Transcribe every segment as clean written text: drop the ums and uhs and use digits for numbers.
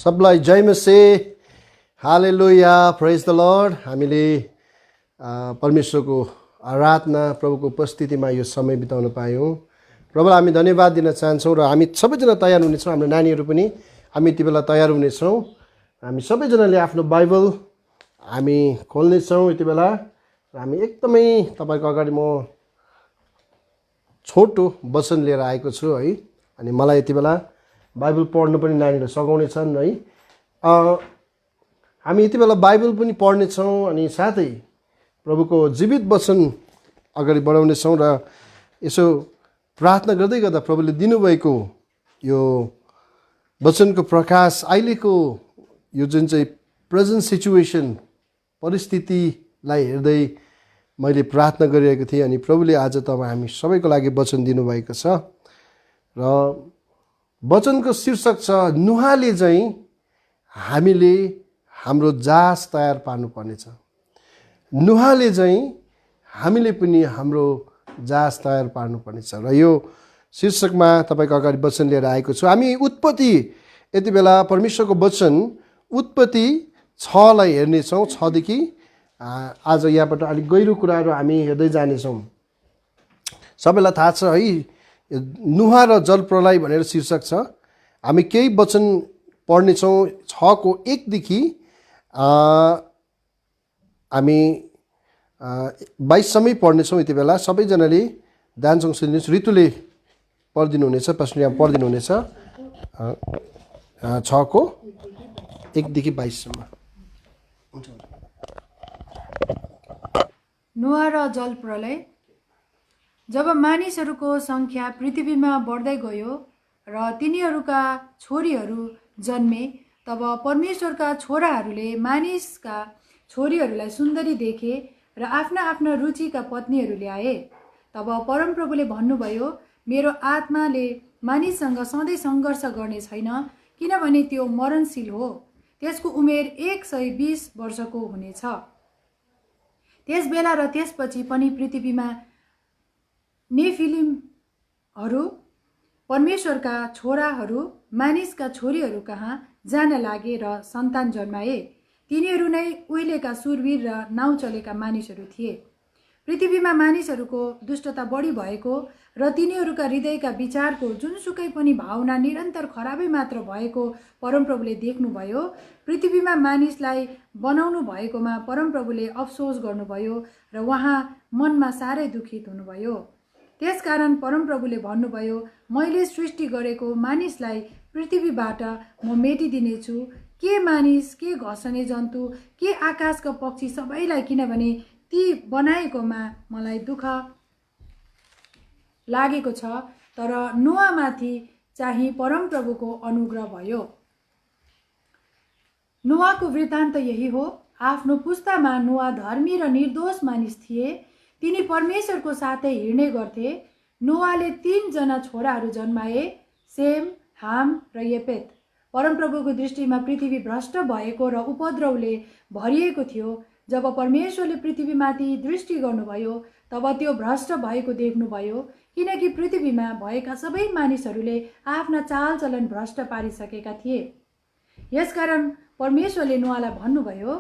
सबलाई जय मसीह, हालेलुया, प्रेज the lord. हामीले परमेश्वरको आराधना, प्रभुको उपस्थितिमा यो समय बिताउन पायौँ। प्रभुलाई हामी धन्यवाद दिन चाहन्छौँ र हामी सबैजना तयार हुनेछौँ। हाम्रो नानीहरू पनि हामी यति बेला तयार हुनेछौँ। हामी सबैजनाले आफ्नो बाइबल हामी खोल्नेछौँ यति बेला। हामी एकदमै तपाईँको अगाडि म छोटो वचन लिएर आएको छु है। अनि मलाई यति बेला बाइबल पढ्नु पनि नानीहरू सघाउनेछन् है। हामी यति बेला बाइबल पनि पढ्नेछौँ अनि साथै प्रभुको जीवित वचन अगाडि बढाउनेछौँ र यसो प्रार्थना गर्दै गर्दा प्रभुले दिनुभएको यो वचनको प्रकाश अहिलेको यो जुन चाहिँ प्रेजेन्ट सिचुएसन परिस्थितिलाई हेर्दै मैले प्रार्थना गरिरहेको थिएँ। अनि प्रभुले आज तपाईँ हामी सबैको लागि वचन दिनुभएको छ र वचनको शीर्षक छ नुहाले चाहिँ हामीले हाम्रो जहाज तयार पार्नुपर्नेछ। नुहाले चाहिँ हामीले पनि हाम्रो जहाज तयार पार्नुपर्नेछ र यो शीर्षकमा तपाईँको अगाडि वचन लिएर आएको छु। हामी उत्पत्ति यति बेला परमेश्वरको वचन उत्पत्ति 6लाई हेर्नेछौँ। 6 देखि आज यहाँबाट अलिक गहिरो कुराहरू हामी हेर्दै जानेछौँ। सबैलाई थाहा छ है, नुहा र जलप्रलय भनेर शीर्षक छ। हामी केही वचन पढ्नेछौँ 6को 1 देखि हामी 22 सम्म पढ्नेछौँ। यति बेला सबैजनाले ध्यानसँग सुन्नुहोस्। ऋतुले पढिदिनु हुनेछ, प्रश्न यहाँ पढिदिनु हुनेछ 6को 1 देखि 22 सम्म। नुहा र जलप्रलय। जब मानिसहरूको सङ्ख्या पृथ्वीमा बढ्दै गयो र तिनीहरूका छोरीहरू जन्मे, तब परमेश्वरका छोराहरूले मानिसका छोरीहरूलाई सुन्दरी देखे र आफ्ना आफ्ना रुचिका पत्नीहरू ल्याए। तब परमप्रभुले भन्नुभयो, मेरो आत्माले मानिससँग सधैँ सङ्घर्ष गर्ने छैन, किनभने त्यो मरणशील हो। त्यसको उमेर 120 वर्षको हुनेछ। त्यस बेला र त्यसपछि पनि पृथ्वीमा नेफिलिमहरू परमेश्वरका छोराहरू मानिसका छोरीहरू कहाँ जान लागे र सन्तान जन्माए। तिनीहरू नै उहिलेका सुरवीर र नाउँ चलेका मानिसहरू थिए। पृथ्वीमा मानिसहरूको दुष्टता बढी भएको र तिनीहरूका हृदयका विचारको जुनसुकै पनि भावना निरन्तर खराबै मात्र भएको परमप्रभुले देख्नुभयो। पृथ्वीमा मानिसलाई बनाउनु भएकोमा परमप्रभुले अफसोस गर्नुभयो र उहाँ मनमा साह्रै दुखित हुनुभयो। त्यसकारण परमप्रभुले भन्नुभयो, मैले सृष्टि गरेको मानिसलाई पृथ्वीबाट म मेटिदिनेछु। के मानिस, के घस्ने जन्तु, के आकाशका पक्षी सबैलाई, किनभने ती बनाएकोमा मलाई दुःख लागेको छ। तर नुहामाथि चाहिँ परमप्रभुको अनुग्रह भयो। नुहाको वृत्तान्त यही हो। आफ्नो पुस्तामा नुहा धर्मी र निर्दोष मानिस थिए। तिनी परमेश्वरको साथै हिँड्ने गर्थे। नुहाले 3 जना छोराहरू जन्माए, सेम, हाम र येपेत। परमप्रभुको दृष्टिमा पृथ्वी भ्रष्ट भएको र उपद्रवले भरिएको थियो। जब परमेश्वरले पृथ्वीमाथि दृष्टि गर्नुभयो, तब त्यो भ्रष्ट भएको देख्नुभयो, किनकि पृथ्वीमा भएका सबै मानिसहरूले आफ्ना चालचलन भ्रष्ट पारिसकेका थिए। यसकारण परमेश्वरले नुहालाई भन्नुभयो,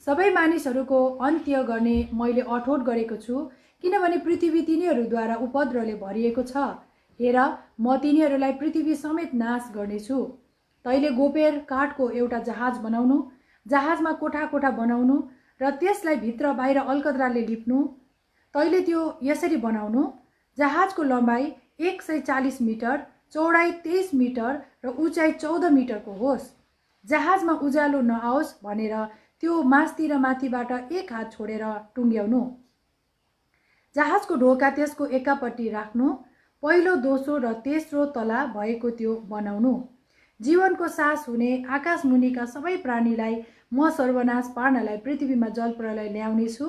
सबै मानिसहरूको अन्त्य गर्ने मैले अठोट गरेको छु, किनभने पृथ्वी तिनीहरूद्वारा उपद्रवले भरिएको छ। हेर, म तिनीहरूलाई पृथ्वी समेत नाश गर्नेछु। तैले गोपेर काठको एउटा जहाज बनाउनु, जहाजमा कोठा कोठा बनाउनु र त्यसलाई भित्र बाहिर अलकत्राले लिप्नु। तैले त्यो यसरी बनाउनु, जहाजको लम्बाइ 140 मिटर, चौडाइ 23 मिटर र उचाइ 14 मिटरको होस्। जहाजमा उज्यालो नआओस् भनेर त्यो मास्ती र माथिबाट 1 हात छोडेर टुङ्ग्याउनु। जहाजको ढोका त्यसको एकापट्टि राख्नु। पहिलो, दोस्रो र तेस्रो तला भएको त्यो बनाउनु। जीवनको सास हुने आकाश मुनिका सबै प्राणीलाई म सर्वनाश पार्नलाई पृथ्वीमा जलप्रलय ल्याउनेछु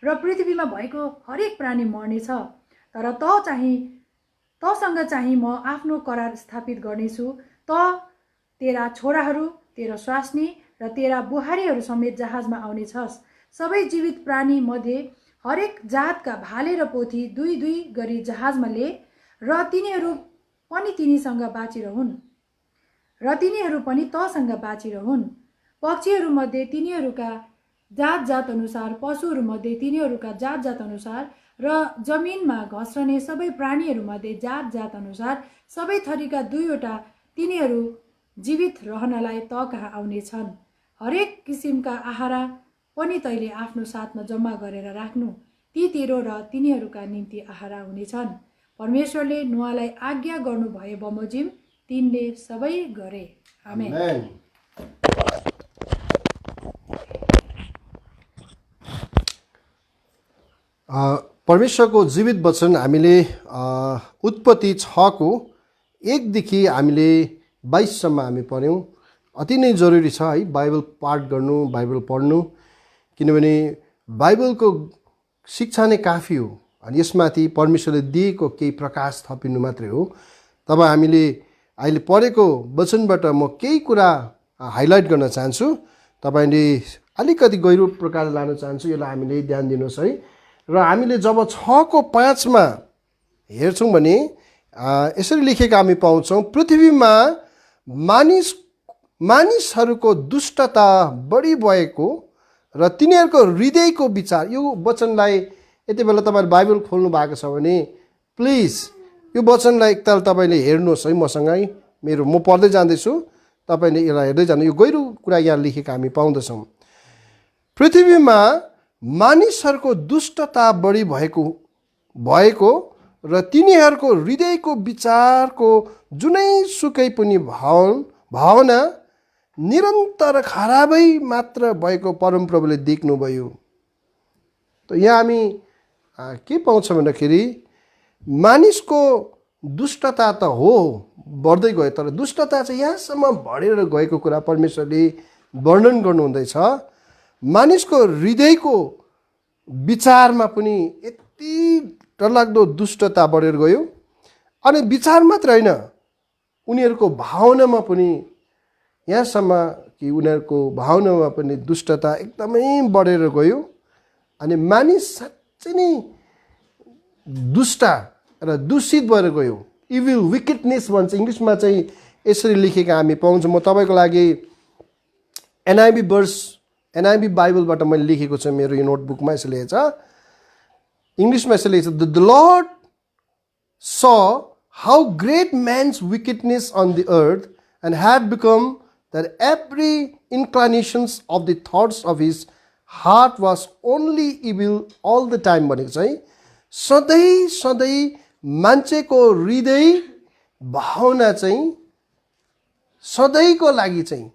र पृथ्वीमा भएको हरेक प्राणी मर्नेछ। तर तसँग चाहिँ म आफ्नो करार स्थापित गर्नेछु। तेरा छोराहरू, तेरा स्वास्नी र तेरा बुहारीहरू समेत जहाजमा आउनेछस्। सबै जीवित प्राणी मध्ये हरेक जातका भाले र पोथी 2-2 गरी जहाजमा ले र तिनीहरू पनि तिनीसँग बाँचिरहुन्। र तिनीहरू पनि तसँग बाँचिरहन्। पक्षीहरूमध्ये तिनीहरूका जात जात अनुसार, पशुहरूमध्ये तिनीहरूका जात जात अनुसार र जमिनमा घस्रने सबै प्राणीहरूमध्ये जात जात अनुसार सबै थरीका 2वटा तिनीहरू जीवित रहनलाई त कहाँ आउनेछन्। हरेक किसिमका आहारा पनि तैँले आफ्नो साथमा जम्मा गरेर राख्नु, ती तेरो र तिनीहरूका निम्ति आहारा हुनेछन्। परमेश्वरले नोआलाई आज्ञा गर्नुभए बमोजिम तिनले सबै गरे। आमेन। परमेश्वरको जीवित वचन हामीले उत्पत्ति 6 को 1 देखि हामीले 22 सम्म हामी पढ्यौँ। अति नै जरुरी छ है बाइबल पाठ गर्नु, बाइबल पढ्नु, किनभने बाइबलको शिक्षा नै काफी हो अनि यसमाथि परमेश्वरले दिएको केही प्रकाश थपिनु मात्रै हो। तब हामीले अहिले पढेको वचनबाट म केही कुरा हाइलाइट गर्न चाहन्छु, तपाईँले अलिकति गहिरो प्रकारले लान चाहन्छु, यसलाई हामीले ध्यान दिनुहोस् है। र हामीले जब 6 को 5 मा हेर्छौँ भने यसरी लेखेका हामी पाउँछौँ, पृथ्वीमा मानिसहरूको दुष्टता बढी भएको र तिनीहरूको हृदयको विचार। यो वचनलाई यति बेला तपाईँले बाइबल खोल्नु भएको छ भने प्लिज यो वचनलाई एकताल तपाईँले हेर्नुहोस् है मसँगै। म पढ्दै जाँदैछु, तपाईँले यसलाई हेर्दै जानु। यो गहिरो कुरा यहाँ लेखेका हामी पाउँदछौँ। पृथ्वीमा मानिसहरूको दुष्टता बढी भएको र तिनीहरूको हृदयको विचारको जुनै सुकै पनि भावना निरन्तर खराबै मात्र भएको परमप्रभुले देख्नुभयो। त यहाँ हामी के पाउँछौँ भन्दाखेरि मानिसको दुष्टता त हो बढ्दै गयो, तर दुष्टता चाहिँ यहाँसम्म बढेर गएको कुरा परमेश्वरले वर्णन गर्नुहुँदैछ। मानिसको हृदयको विचारमा पनि यति डरलाग्दो दुष्टता बढेर गयो अनि विचार मात्र होइन, उनीहरूको भावनामा पनि यहाँसम्म कि उनीहरूको भावनामा पनि दुष्टता एकदमै बढेर गयो अनि मानिस साँच्चै नै दुष्ट र दूषित भएर गयो। इभिल विकेडनेस भन्छ, इङ्ग्लिसमा चाहिँ यसरी लेखेका हामी पाउँछौँ। म तपाईँको लागि एनआइबी बाइबलबाट मैले लेखेको छ, मेरो यो नोटबुकमा यसो लेखेको छ, इङ्ग्लिसमा यसो लेखेको छ, the lord saw how great man's wickedness on the earth and had become that every inclinations of the thoughts of his heart was only evil all the time भनेको चाहिँ सधैँ सधैँ मान्छेको हृदय भावना चाहिँ सधैँको लागि चाहिँ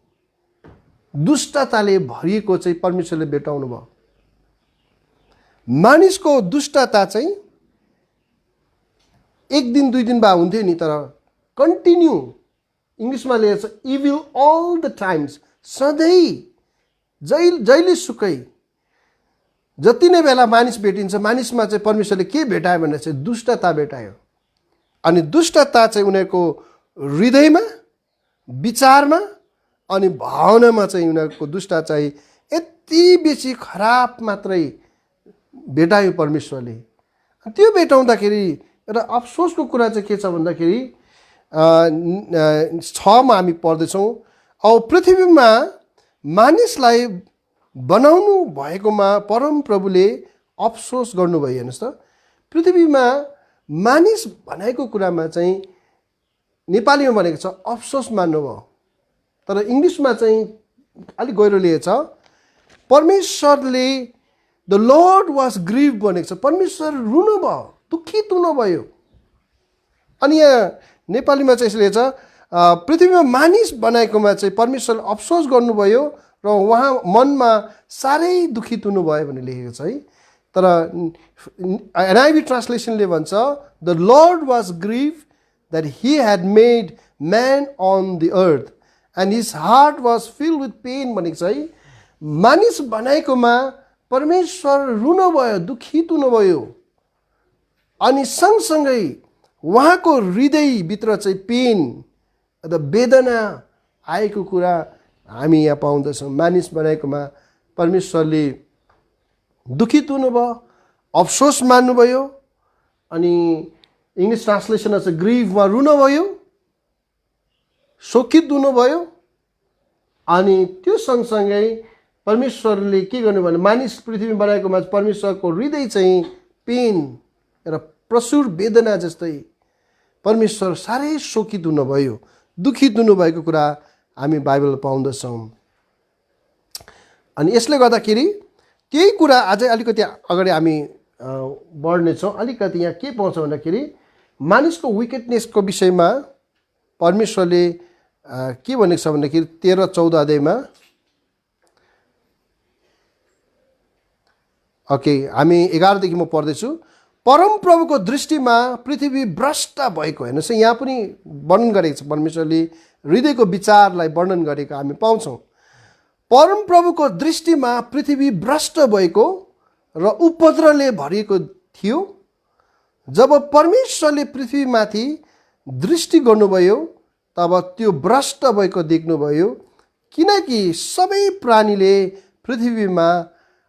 दुष्टताले भरिएको चाहिँ परमेश्वरले भेटाउनु भयो। मानिसको दुष्टता चाहिँ एक दिन दुई दिन भए हुन्थ्यो नि, तर कन्टिन्यू इङ्ग्लिसमा लेखेको छ इभिल अल द टाइम्स, सधैँ जहिले सुकै जति नै बेला मानिस भेटिन्छ मानिसमा चाहिँ परमेश्वरले के भेटायो भने चाहिँ दुष्टता भेटायो। अनि दुष्टता चाहिँ उनीहरूको हृदयमा, विचारमा अनि भावनामा चाहिँ उनीहरूको दुष्टता चाहिँ यति बेसी खराब मात्रै भेटायो परमेश्वरले। त्यो भेटाउँदाखेरि एउटा अफसोसको कुरा चाहिँ के छ भन्दाखेरि 6 मा हामी पढ्दैछौँ, औ पृथ्वीमा मानिसलाई बनाउनु भएकोमा परम प्रभुले अफसोस गर्नुभयो। हेर्नुहोस् त, पृथ्वीमा मानिस भनेको कुरामा चाहिँ नेपालीमा भनेको छ अफसोस मान्नुभयो, तर इङ्ग्लिसमा चाहिँ अलिक गहिरो लिएछ, परमेश्वरले द लर्ड वाज ग्रिभ भनेको छ, परमेश्वर रुनुभयो, दुखित हुनुभयो। अनि यहाँ नेपालीमा चाहिँ यसले छ पृथ्वीमा मानिस बनाएकोमा चाहिँ परमेश्वर अफसोस गर्नुभयो र उहाँ मनमा साह्रै दुखित हुनुभयो भनेर लेखेको छ है। तर एनआइभी ट्रान्सलेसनले भन्छ the Lord was grieved that he had made man on the earth and his heart was filled with pain भनेको छ है। मानिस बनाएकोमा परमेश्वर रुनुभयो, दुखित हुनुभयो अनि सँगसँगै उहाँको हृदयभित्र चाहिँ पेन र वेदना आएको कुरा हामी यहाँ पाउँदछौँ। मानिस बनाएकोमा परमेश्वरले दुखित हुनुभयो, अफसोस मान्नुभयो। अनि इङ्ग्लिस ट्रान्सलेसन चाहिँ ग्रिभमा रुनुभयो, शोकित हुनुभयो। अनि त्यो सँगसँगै परमेश्वरले के गर्नु भने मानिस पृथ्वी बनाएकोमा परमेश्वरको हृदय चाहिँ पेन र प्रचुर वेदना जस्तै परमेश्वर साह्रै शोकित हुनुभयो, दुखित हुनुभएको कुरा हामी बाइबल पाउँदछौँ। अनि यसले गर्दाखेरि त्यही कुरा अझै अलिकति अगाडि हामी बढ्नेछौँ। अलिकति यहाँ के पाउँछ भन्दाखेरि मानिसको विकेटनेसको विषयमा परमेश्वरले के भनेको छ भन्दाखेरि 13-14 अध्यायमा, ओके हामी 11 देखि म पढ्दैछु। परमप्रभुको दृष्टिमा पृथ्वी भ्रष्ट भएको, हेर्नुहोस् यहाँ पनि वर्णन गरेको छ, परमेश्वरले हृदयको विचारलाई वर्णन गरेको हामी पाउँछौँ। परमप्रभुको दृष्टिमा पृथ्वी भ्रष्ट भएको र उपद्रवले भरिएको थियो। जब परमेश्वरले पृथ्वीमाथि दृष्टि गर्नुभयो तब त्यो भ्रष्ट भएको देख्नुभयो, किनकि सबै प्राणीले पृथ्वीमा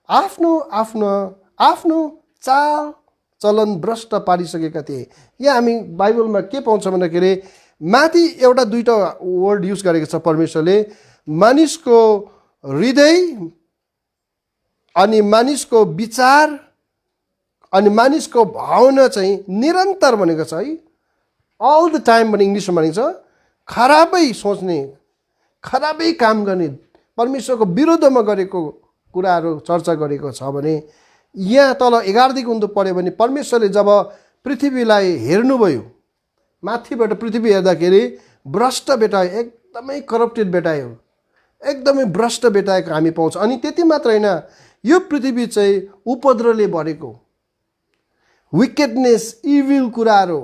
आफ्नो आफ्नो आफ्नो चाल चलन भ्रष्ट पारिसकेका थिए। यहाँ हामी बाइबलमा के पाउँछ भन्दाखेरि माथि एउटा दुईटा वर्ड युज गरेको छ परमेश्वरले, मानिसको हृदय अनि मानिसको विचार अनि मानिसको भावना चाहिँ निरन्तर भनेको छ है, अल द टाइम भने इङ्ग्लिसमा भनिन्छ, खराबै सोच्ने, खराबै काम गर्ने, परमेश्वरको विरुद्धमा गरेको कुराहरू चर्चा गरेको छ भने यहाँ तल 11 देखि उन्दो पढ्यो भने परमेश्वरले जब पृथ्वीलाई हेर्नुभयो, माथिबाट पृथ्वी हेर्दाखेरि भ्रष्ट भेटायो, एकदमै करप्टेड भेटायो, एकदमै भ्रष्ट भेटाएको हामी पाउँछ। अनि त्यति मात्र होइन, यो पृथ्वी चाहिँ उपद्रवले भरेको, विकेटनेस, इभिल कुराहरू,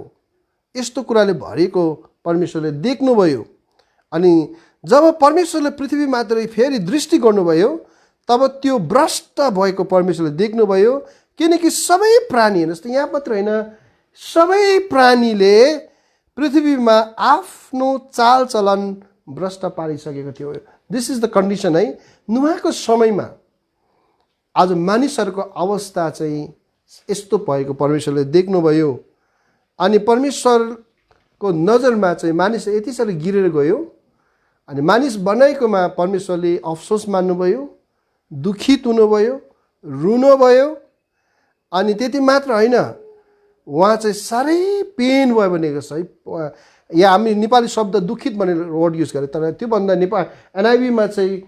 यस्तो कुराले भरेको परमेश्वरले देख्नुभयो। अनि जब परमेश्वरले पृथ्वीमाथि फेरि दृष्टि गर्नुभयो तब त्यो भ्रष्ट भएको परमेश्वरले देख्नुभयो, किनकि सबै प्राणी, हेर्नुहोस् त यहाँ मात्र होइन, सबै प्राणीले पृथ्वीमा आफ्नो चालचलन भ्रष्ट पारिसकेको थियो। दिस इज द कन्डिसन है। नुहाको समयमा आज मानिसहरूको अवस्था चाहिँ यस्तो भएको परमेश्वरले देख्नुभयो। अनि परमेश्वरको नजरमा चाहिँ मानिस यति साह्रो गिरेर गयो। अनि मानिस बनाएकोमा परमेश्वरले अफसोस मान्नुभयो, दुखित हुनुभयो, रुनुभयो। अनि त्यति मात्र होइन, उहाँ चाहिँ साह्रै पेन भयो भनेको छ है। यहाँ हामी नेपाली शब्द दुखित भनेर वर्ड युज गरेँ, तर त्योभन्दा एनआइबीमा चाहिँ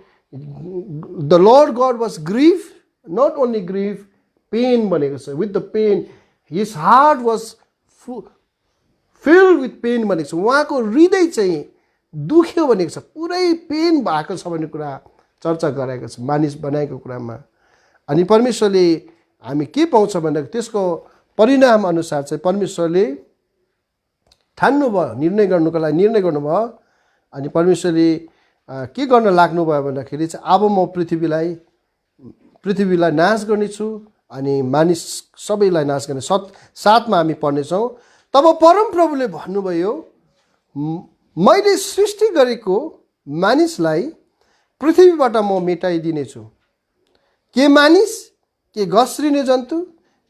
the Lord God was grief, not only grief, pain भनेको छ। With the pain his heart was filled with pain भनेको छ। उहाँको हृदय चाहिँ दुख्यो भनेको छ, पुरै पेन भएको छ भन्ने कुरा चर्चा गराएको छ मानिस बनाएको कुरामा। अनि परमेश्वरले हामी के पाउँछ भन्दाखेरि त्यसको परिणाम अनुसार चाहिँ परमेश्वरले ठान्नुभयो, निर्णय गर्नुको लागि निर्णय गर्नुभयो। अनि परमेश्वरले के गर्न लाग्नुभयो भन्दाखेरि चाहिँ अब म पृथ्वीलाई नाश गर्नेछु अनि मानिस सबैलाई नाश गर्ने। 7मा हामी पढ्नेछौँ। तब परमप्रभुले भन्नुभयो, मैले सृष्टि गरेको मानिसलाई पृथ्वीबाट म मेटाइदिनेछु, के मानिस, के घस्रिने जन्तु,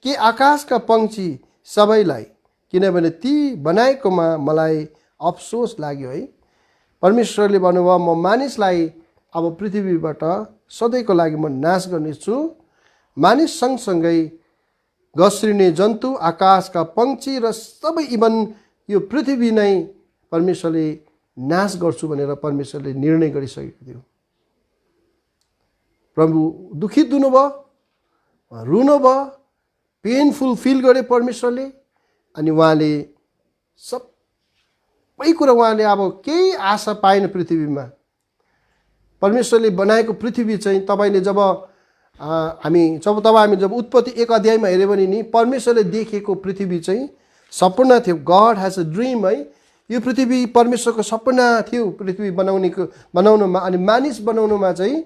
के आकाशका पंक्षी सबैलाई, किनभने ती बनाएकोमा मलाई अफसोस लाग्यो है। परमेश्वरले भन्नुभयो, म मानिसलाई अब पृथ्वीबाट सधैँको लागि म नाश गर्नेछु। मानिस सँगसँगै घस्रिने जन्तु, आकाशका पंक्षी र सबै, इभन यो पृथ्वी नै परमेश्वरले नाश गर्छु भनेर परमेश्वरले निर्णय गरिसकेको थियो। प्रभु दुखित हुनुभयो, रुनुभयो, पेनफुल फिल गरे परमेश्वरले। अनि उहाँले सबै कुरा, उहाँले अब केही आशा पाएन पृथ्वीमा। परमेश्वरले बनाएको पृथ्वी चाहिँ तपाईले जब हामी जब उत्पत्ति 1 अध्यायमा हेऱ्यो भने नि परमेश्वरले देखेको पृथ्वी चाहिँ सपना थियो। गॉड हैज अ ड्रीम है। यो पृथ्वी परमेश्वरको सपना थियो पृथ्वी बनाउनुमा। अनि मानिस बनाउनुमा चाहिँ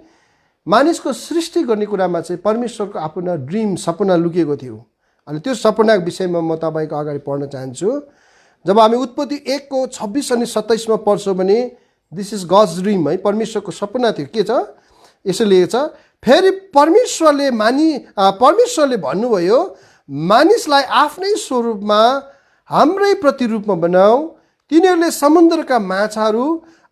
मानिसको सृष्टि गर्ने कुरामा चाहिँ परमेश्वरको आफ्नो ड्रिम, सपना लुकेको थियो। अनि त्यो सपनाको विषयमा म तपाईको अगाडि पढ्न चाहन्छु। जब हामी उत्पत्ति 1:26 अनि 27मा पढ्छौँ भने दिस इज गड्स ड्रिम है, परमेश्वरको सपना थियो। के छ यसो लेखेको छ, फेरि परमेश्वरले भन्नुभयो, मानिसलाई आफ्नै स्वरूपमा हाम्रै प्रतिरूपमा बनाऊ, तिनीहरूले समुद्रका माछाहरू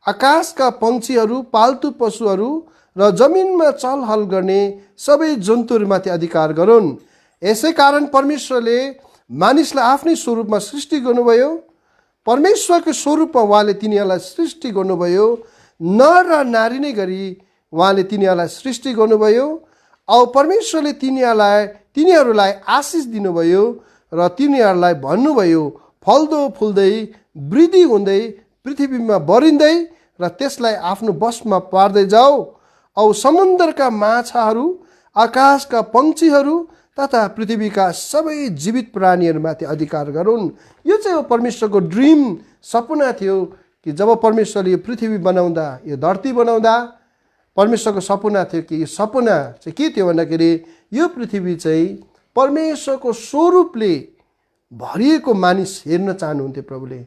आकाशका पंक्षीहरू, पाल्तु पशुहरू र जमिनमा चलहल गर्ने सबै जन्तुहरूमाथि अधिकार गरून्। यसै कारण परमेश्वरले मानिसलाई आफ्नै स्वरूपमा सृष्टि गर्नुभयो। परमेश्वरको स्वरूपमा उहाँले तिनीहरूलाई सृष्टि गर्नुभयो। नर र नारी नै गरी उहाँले तिनीहरूलाई सृष्टि गर्नुभयो। औ परमेश्वरले तिनीहरूलाई आशिष दिनुभयो र तिनीहरूलाई भन्नुभयो, फल्दो फुल्दै वृद्धि हुँदै पृथ्वीमा बढिँदै र त्यसलाई आफ्नो वशमा पार्दै जाऊ। औ समुद्रका माछाहरू, आकाशका पंक्षीहरू तथा पृथ्वीका सबै जीवित प्राणीहरूमाथि अधिकार गरून्। यो चाहिँ हो परमेश्वरको ड्रिम, सपना थियो कि जब परमेश्वरले यो पृथ्वी बनाउँदा, यो धरती बनाउँदा परमेश्वरको सपना थियो कि यो सपना चाहिँ के थियो भन्दाखेरि यो पृथ्वी चाहिँ परमेश्वरको स्वरूपले भरिएको मानिस हेर्न चाहनुहुन्थ्यो प्रभुले।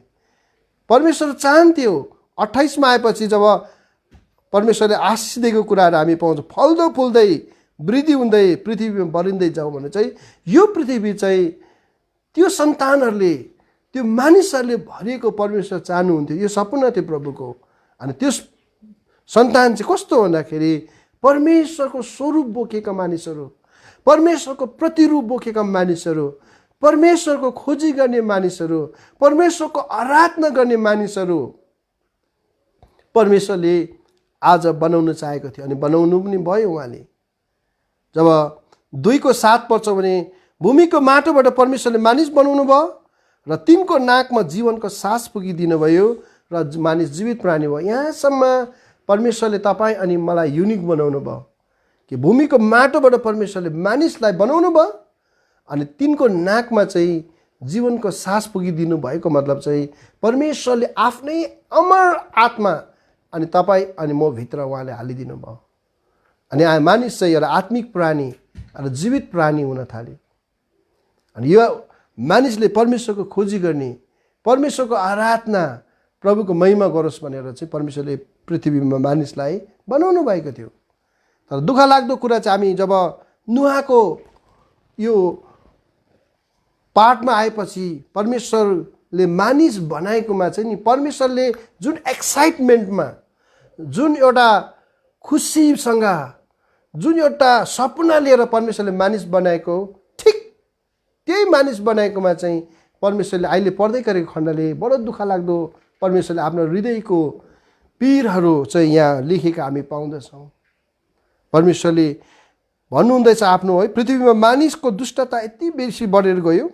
परमेश्वर चाहन्थ्यो। 28 मा आएपछि जब परमेश्वरले आशिष दिएको कुराहरू हामी पाउँछौँ, फल्दो फुल्दै वृद्धि हुँदै पृथ्वीमा बढिँदै जाउँ भने चाहिँ यो पृथ्वी चाहिँ त्यो सन्तानहरूले, त्यो मानिसहरूले भरिएको परमेश्वर चाहनुहुन्थ्यो। यो सपना थियो प्रभुको। अनि त्यो सन्तान चाहिँ कस्तो भन्दाखेरि परमेश्वरको स्वरूप बोकेका मानिसहरू, परमेश्वरको प्रतिरूप बोकेका मानिसहरू, परमेश्वरको खोजी गर्ने मानिसहरू, परमेश्वरको आराधना गर्ने मानिसहरू परमेश्वरले आज बनाउन चाहेको थियो। अनि बनाउनु पनि भयो उहाँले। जब 2:7 पढ्छ भने भूमिको माटोबाट परमेश्वरले मानिस बनाउनु भयो र तिनको नाकमा जीवनको सास पुगिदिनु भयो र मानिस जीवित प्राणी भयो। यहाँसम्म परमेश्वरले तपाईँ अनि मलाई युनिक बनाउनु भयो कि भूमिको माटोबाट परमेश्वरले मानिसलाई बनाउनु भयो अनि तिनको नाकमा चाहिँ जीवनको सास पुगिदिनु भएको मतलब चाहिँ परमेश्वरले आफ्नै अमर आत्मा अनि तपाईँ अनि म भित्र उहाँले हालिदिनु भयो। अनि मानिस चाहिँ एउटा आत्मिक प्राणी र जीवित प्राणी हुन थाल्यो। अनि यो मानिसले परमेश्वरको खोजी गर्ने, परमेश्वरको आराधना, प्रभुको महिमा गरोस् भनेर चाहिँ परमेश्वरले पृथ्वीमा मानिसलाई बनाउनु भएको थियो। तर दुःख लाग्दो कुरा चाहिँ हामी जब नुहाको यो पाठमा आएपछि परमेश्वरले मानिस बनाएकोमा चाहिँ नि परमेश्वरले जुन एक्साइटमेन्टमा, जुन एउटा खुसीसँग, जुन एउटा सपना लिएर परमेश्वरले मानिस बनाएको, ठिक त्यही मानिस बनाएकोमा चाहिँ परमेश्वरले अहिले पढ्दै गरेको खण्डले बडो दुःख लाग्दो परमेश्वरले आफ्नो हृदयको पीरहरू चाहिँ यहाँ लेखेका हामी पाउँदछौँ। परमेश्वरले भन्नुहुँदैछ आफ्नो है पृथ्वीमा मानिसको दुष्टता यति बेसी बढेर गयो।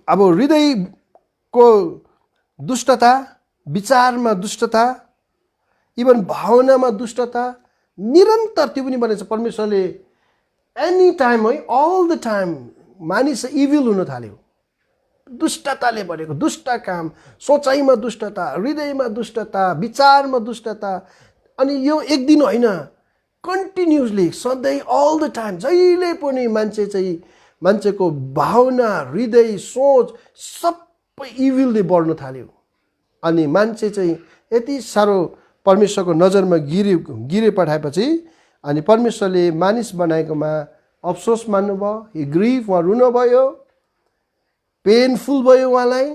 अब हृदयको दुष्टता, विचारमा दुष्टता, इभन भावनामा दुष्टता निरन्तर, त्यो पनि भनेछ परमेश्वरले एनी टाइम है, अल द टाइम मानिस इभिल हुन थाल्यो। दुष्टताले भरेको, दुष्ट काम, सोचाइमा दुष्टता, हृदयमा दुष्टता, विचारमा दुष्टता। अनि यो एक दिन होइन, कन्टिन्युसली सधैँ अल द टाइम जहिले पनि मान्छेको भावना, हृदय, सोच सबै इभिलले बढ्न थाल्यो। अनि मान्छे चाहिँ यति साह्रो परमेश्वरको नजरमा गिरे पठाएपछि अनि परमेश्वरले मानिस बनाएकोमा अफसोस मान्नुभयो, हि ग्रिफ, उहाँ रुनुभयो, पेनफुल भयो उहाँलाई।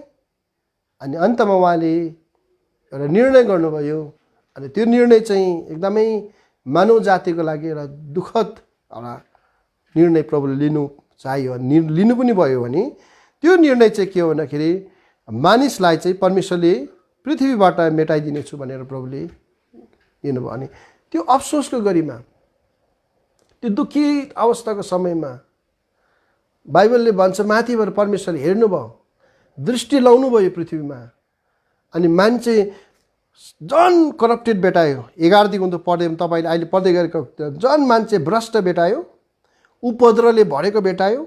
अनि अन्तमा उहाँले एउटा निर्णय गर्नुभयो। अनि त्यो निर्णय चाहिँ एकदमै मानव जातिको लागि एउटा दुःखद एउटा निर्णय प्रभुले लिनु चाहियो, लिनु पनि भयो भने त्यो निर्णय चाहिँ के हो भन्दाखेरि मानिसलाई चाहिँ परमेश्वरले पृथ्वीबाट मेटाइदिनेछु भनेर प्रभुले दिनुभयो। अनि त्यो अफसोसको गरिमा, त्यो दुःखी अवस्थाको समयमा बाइबलले भन्छ माथिबाट परमेश्वरले हेर्नुभयो, दृष्टि लाउनुभयो पृथ्वीमा। अनि मान्छे झन् करप्टेड भेटायो। 11 देखि उन्त पढ्दै तपाईँले अहिले पढ्दै गरेको झन् मान्छे भ्रष्ट भेटायो, उपद्रवले भरेको भेटायो।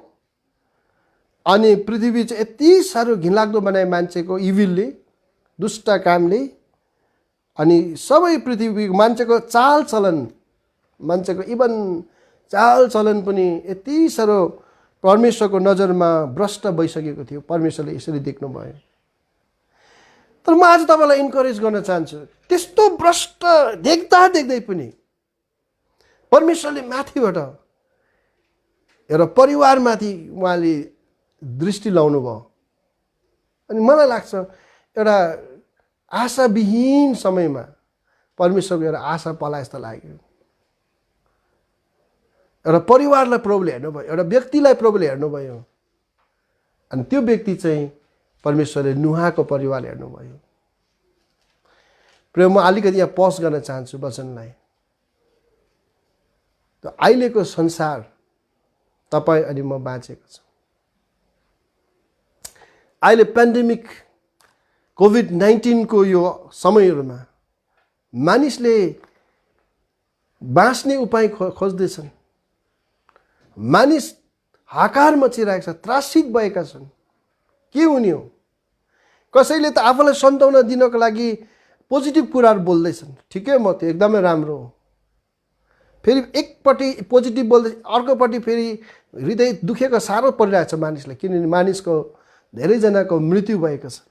अनि पृथ्वी चाहिँ यति साह्रो घिनलाग्दो बनायो मान्छेको इभिलले, दुष्ट कामले। अनि सबै पृथ्वीको मान्छेको चालचलन, मान्छेको इभन चालचलन पनि यति साह्रो परमेश्वरको नजरमा भ्रष्ट भइसकेको थियो। परमेश्वरले यसरी देख्नुभयो। तर म आज तपाईँलाई इन्करेज गर्न चाहन्छु, त्यस्तो भ्रष्ट देख्दै पनि परमेश्वरले माथिबाट एउटा परिवारमाथि उहाँले दृष्टि लाउनु भयो। अनि मलाई लाग्छ एउटा आशाविहीन समयमा परमेश्वरको एउटा आशा पला जस्तो लाग्यो। एउटा परिवारलाई प्रभुले हेर्नुभयो, एउटा व्यक्तिलाई प्रभुले हेर्नुभयो, अनि त्यो व्यक्ति चाहिँ परमेश्वरले नुहाको परिवार हेर्नुभयो। प्रिय, म अलिकति यहाँ पज गर्न चाहन्छु वचनलाई। त अहिलेको संसार तपाईँ अनि म बाँचेको छ। अहिले पेन्डेमिक कोभिड-19 को यो समयहरूमा मानिसले बाँच्ने उपाय खोज्दैछन्। मानिस हाकार मचिरहेको छ, त्रासित भएका छन्। के हुने हो? कसैले त आफूलाई सन्ताउन दिनको लागि पोजिटिभ कुराहरू बोल्दैछन्। ठिकै, म त्यो एकदमै राम्रो हो। फेरि एकपट्टि पोजिटिभ बोल्दै अर्कोपट्टि फेरि हृदय दुखेको साह्रो परिरहेको छ मानिसलाई, किनभने मानिसको धेरैजनाको मृत्यु भएको छ।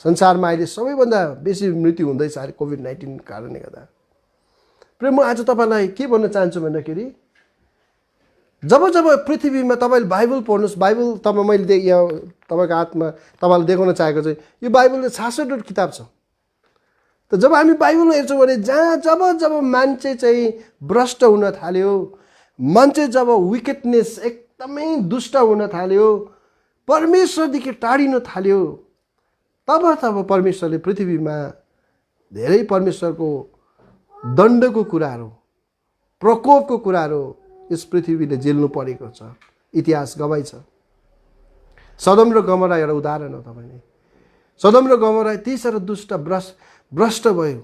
संसारमा अहिले सबैभन्दा बेसी मृत्यु हुँदैछ अहिले कोभिड-19 कारणले गर्दा। प्रेम, म आज तपाईँलाई के भन्न चाहन्छु भन्दाखेरि, जब जब पृथ्वीमा तपाईँले बाइबल पढ्नुहोस्, बाइबल तपाईँ मैले यहाँ तपाईँको हातमा तपाईँलाई देखाउन चाहेको चाहिँ यो बाइबलले 66 किताब छ। त जब हामी बाइबलमा हेर्छौँ भने जब जब मान्छे चाहिँ भ्रष्ट हुन थाल्यो, मान्छे जब विकेटनेस एकदमै दुष्ट हुन थाल्यो, परमेश्वरदेखि टाढिन थाल्यो, तब तब परमेश्वरले पृथ्वीमा धेरै परमेश्वरको दण्डको कुराहरू, प्रकोपको कुराहरू यस पृथ्वीले झेल्नु परेको छ। इतिहास गवाई छ। सदम र गमोरा एउटा उदाहरण हो। तपाईँले सदम र गमोरा यति साह्रो दुष्ट भ्रष्ट भयो,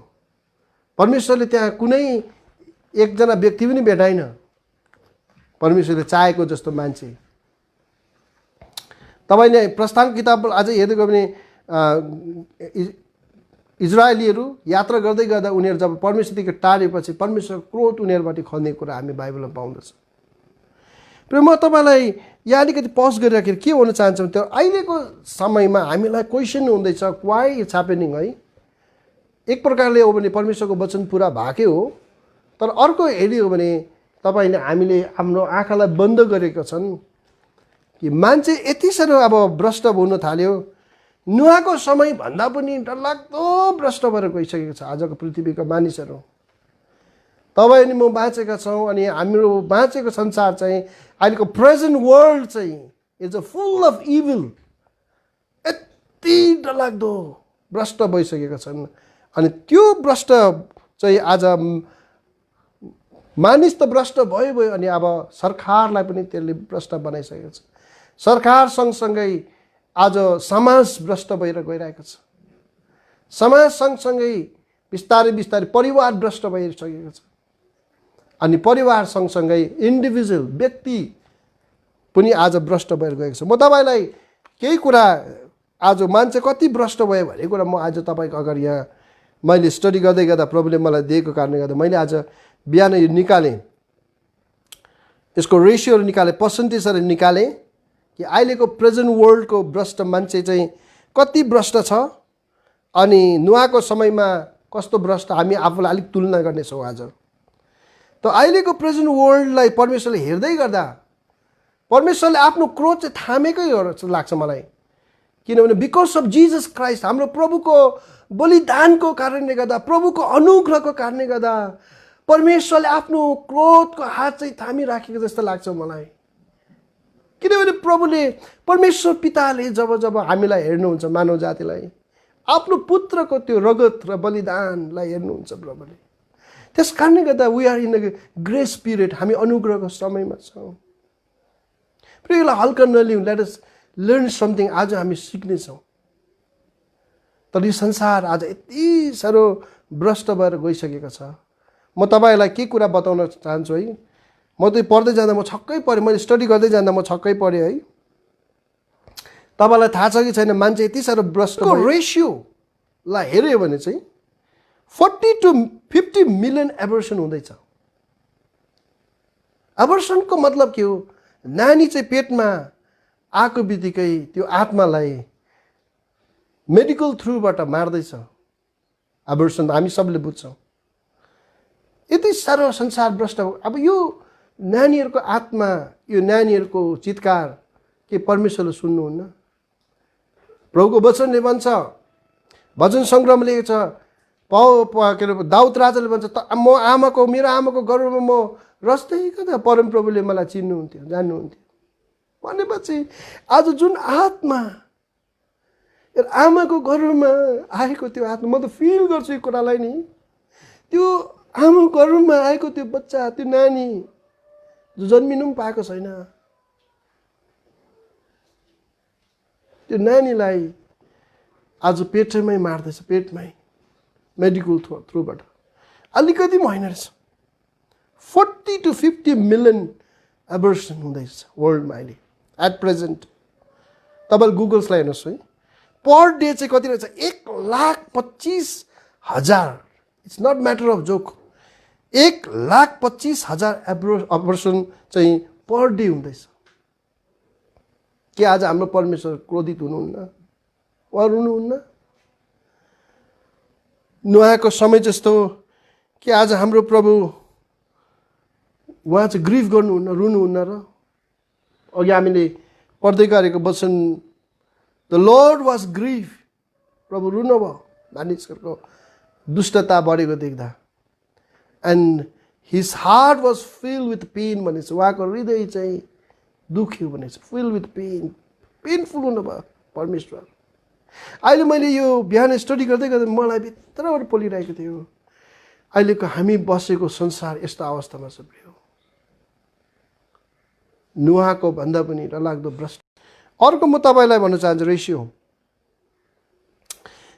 परमेश्वरले त्यहाँ कुनै एकजना व्यक्ति पनि भेटाइन परमेश्वरले चाहेको जस्तो मान्छे। तपाईँले प्रस्थान किताब अझै हेर्दै गयो भने इजरायलीहरू यात्रा गर्दै गर्दा उनीहरू जब परमेश्वरदेखि टाढेपछि परमेश्वर क्रोध उनीहरूबाट खल्ने कुरा हामी बाइबलमा पाउँदछौँ। र म तपाईँलाई यहाँ अलिकति पज गरिराखेर के भन्न चाहन्छु भने, त्यो अहिलेको समयमा हामीलाई क्वेसन हुँदैछ, वाइ इट्स ह्यापनिङ है। एक प्रकारले हो भने परमेश्वरको वचन पुरा भएकै हो, तर अर्को हेर्ने हो भने तपाईँले हामीले हाम्रो आँखालाई बन्द गरेका छन् कि मान्छे यति साह्रो अब भ्रष्ट हुन थाल्यो। नुहाको समय भन्दा पनि डरलाग्दो भ्रष्ट भएर गइसकेको छ आजको पृथ्वीका मानिसहरू। तपाईँ अनि म बाँचेका छौँ, अनि हाम्रो बाँचेको संसार चाहिँ अहिलेको प्रेजेन्ट वर्ल्ड चाहिँ is a full of evil. यति डरलाग्दो भ्रष्ट भइसकेका छन्। अनि त्यो भ्रष्ट चाहिँ आज मानिस त भ्रष्ट भयो, अनि अब सरकारलाई पनि त्यसले भ्रष्ट बनाइसकेको छ। सरकार सँगसँगै आज समाज भ्रष्ट भएर गइरहेको छ। समाज सँगसँगै बिस्तारै बिस्तारै परिवार भ्रष्ट भइसकेको छ। अनि परिवार सँगसँगै इन्डिभिजुअल व्यक्ति पनि आज भ्रष्ट भएर गएको छ। म तपाईँलाई केही कुरा आज मान्छे कति भ्रष्ट भयो भन्ने कुरा म आज तपाईँको अगाडि यहाँ मैले स्टडी गर्दै गर्दा प्रभुले मलाई दिएको कारणले गर्दा मैले आज बिहान यो निकालेँ, यसको रेसियोहरू निकालेँ, पर्सेन्टेजहरू निकालेँ कि अहिलेको प्रेजेन्ट वर्ल्डको भ्रष्ट मान्छे चाहिँ कति भ्रष्ट छ, अनि नुहाको समयमा कस्तो भ्रष्ट हामी आफूलाई अलिक तुलना गर्नेछौँ आज। त अहिलेको प्रेजेन्ट वर्ल्डलाई परमेश्वरले हेर्दै गर्दा परमेश्वरले आफ्नो क्रोध चाहिँ थामेकै हो जस्तो लाग्छ मलाई। किनभने बिकज अफ जिजस क्राइस्ट, हाम्रो प्रभुको बलिदानको कारणले गर्दा, प्रभुको अनुग्रहको कारणले गर्दा परमेश्वरले आफ्नो क्रोधको हात चाहिँ थामिराखेको जस्तो लाग्छ मलाई। किनभने प्रभुले, परमेश्वर पिताले जब जब हामीलाई हेर्नुहुन्छ, मानव जातिलाई आफ्नो पुत्रको त्यो रगत र बलिदानलाई हेर्नुहुन्छ प्रभुले, त्यस कारणले गर्दा we are in a grace period, हामी अनुग्रहको समयमा छौँ। यसलाई हल्का नलिउँ, लेट अस लर्न समथिङ। आज हामी सिक्नेछौँ। तर यो संसार आज यति साह्रो भ्रष्ट भएर गइसकेको छ। म तपाईँलाई के कुरा बताउन चाहन्छु है। म त पढ्दै जाँदा म छक्कै परेँ, मैले स्टडी गर्दै जाँदा म छक्कै परेँ है। तपाईँलाई थाहा छ कि छैन, मान्छे यति साह्रो भ्रष्ट रेसियोलाई हेऱ्यो भने चाहिँ 40 to 50 मिलियन एबर्सन हुँदैछ। एबर्सनको मतलब के हो? नानी चाहिँ पेटमा आएको बित्तिकै त्यो आत्मालाई मेडिकल थ्रुबाट मार्दैछ। एबर्सन हामी सबले बुझ्छौँ। यति साह्रो संसार भ्रष्ट। अब यो नानीहरूको आत्मा, यो नानीहरूको चित्कार के परमेश्वरले सुन्नुहुन्न? प्रभुको वचनले भन्छ, भजन सङ्ग्रहमा लेखेको छ के अरे दाउद राजाले भन्छ मेरो आमाको गर्भमा म रस्दै कता परमप्रभुले मलाई चिन्नुहुन्थ्यो जान्नुहुन्थ्यो भनेपछि आज जुन आत्मा आमाको गर्भमा आएको त्यो आत्मा, म त फिल गर्छु यो कुरालाई नि, त्यो आमाको गर्भमा आएको त्यो बच्चा, त्यो नानी जो जन्मिनु पनि पाएको छैन, त्यो नानीलाई आज पेटमै मार्दैछ, पेटमै मेडिकल थ्रुबाट। अलिकति पनि होइन रहेछ। 40 to 50 मिलियन एबर्सन हुँदैछ वर्ल्डमा अहिले एट प्रेजेन्ट। तपाईँले गुगल्सलाई हेर्नुहोस् है, पर डे चाहिँ कति रहेछ? 1,25,000। It's not matter of joke. 1,25,000 abortion चाहिँ पर डे हुँदैछ। के आज हाम्रो परमेश्वर क्रोधित हुनुहुन्न? उहाँ रुनुहुन्न? नुहाको समय जस्तो कि आज हाम्रो प्रभु उहाँ चाहिँ ग्रिफ गर्नुहुन्न, रुनुहुन्न र? अघि हामीले पढ्दै गरेको वचन, द लर्ड वाज ग्रिफ, प्रभु रुनु भयो मानिसहरूको दुष्टता बढेको देख्दा। And his heart was fill with pain भनेको छ, उहाँको हृदय चाहिँ दुख्यो भनेको छ, फिल विथ पेन, पेनफुल हुनुभयो परमेश्वर। अहिले मैले यो बिहान स्टडी गर्दै गर्दै मलाई भित्रबाट पोलिरहेको थियो, अहिलेको हामी बसेको संसार यस्तो अवस्थामा छ प्रिय। नुहाको भन्दा पनि डरलाग्दो भ्रष्ट। अर्को म तपाईँलाई भन्न चाहन्छु रेसियो।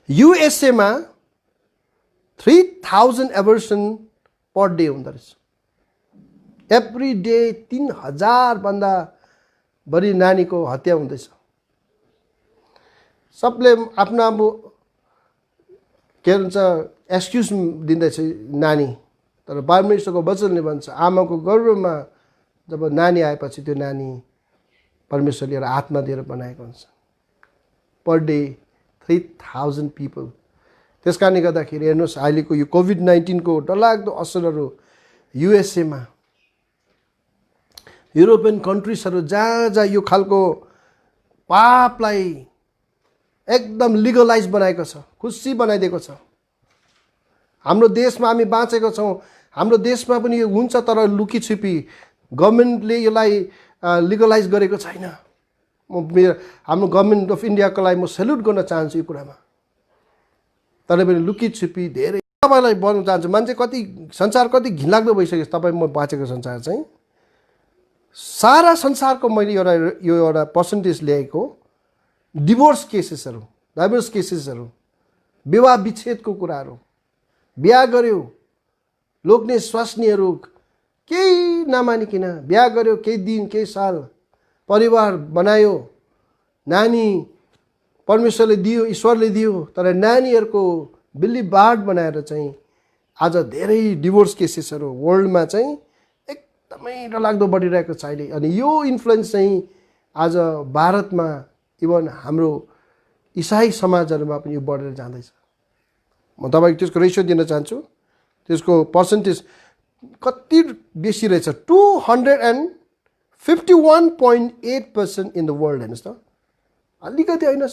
युएसएमा 3,000 एबर्सन पर डे हुँदो रहेछ। एभ्री डे 3,000 भन्दा बढी नानीको हत्या हुँदैछ। सबले आफ्नो अब के भन्छ एक्सक्युज दिँदैछ नानी, तर परमेश्वरको वचनले भन्छ आमाको गर्भमा जब नानी आएपछि त्यो नानी परमेश्वरले एउटा आत्मा दिएर बनाएको हुन्छ। Per day 3,000 people. त्यस कारणले गर्दाखेरि हेर्नुहोस् अहिलेको यो कोभिड-19 को डरलाग्दो असरहरू युएसएमा, युरोपियन कन्ट्रिजहरू जहाँ जहाँ यो खालको पापलाई एकदम लिगलाइज बनाएको छ, खुसी बनाइदिएको छ। हाम्रो देशमा हामी बाँचेको छौँ, हाम्रो देशमा पनि यो हुन्छ, तर लुकी छिपी गभर्मेन्टले यसलाई लिगलाइज गरेको छैन। हाम्रो गभर्मेन्ट अफ इन्डियाको लागि म सेल्युट गर्न चाहन्छु यो कुरामा। तर पनि लुकी छिपी धेरै तपाईँलाई भन्न चाहन्छु, मान्छे कति संसार कति घिनलाग्दो भइसक्यो। तपाईँ म बाँचेको संसार चाहिँ सारा संसारको मैले एउटा पर्सेन्टेज ल्याएको डिभोर्स केसेसहरू, विवाह विच्छेदको कुराहरू, बिहा गर्यो लोग्ने स्वास्नीहरू केही नमानिकन बिहा गर्यो, केही दिन केही साल परिवार बनायो, नानी परमेश्वरले दियो, ईश्वरले दियो, तर नानीहरूको बिल्ली बाड बनाएर चाहिँ आज धेरै डिभोर्स केसेसहरू वर्ल्डमा चाहिँ एकदमै डरलाग्दो बढिरहेको छ अहिले। अनि यो इन्फ्लुएन्स चाहिँ आज भारतमा इभन हाम्रो इसाई समाजहरूमा पनि यो बढेर जाँदैछ। म तपाईँको त्यसको रेसियो दिन चाहन्छु, त्यसको पर्सेन्टेज कति बेसी रहेछ। 251.8% इन द वर्ल्ड। हेर्नुहोस् त, अलिकति होइन नि त,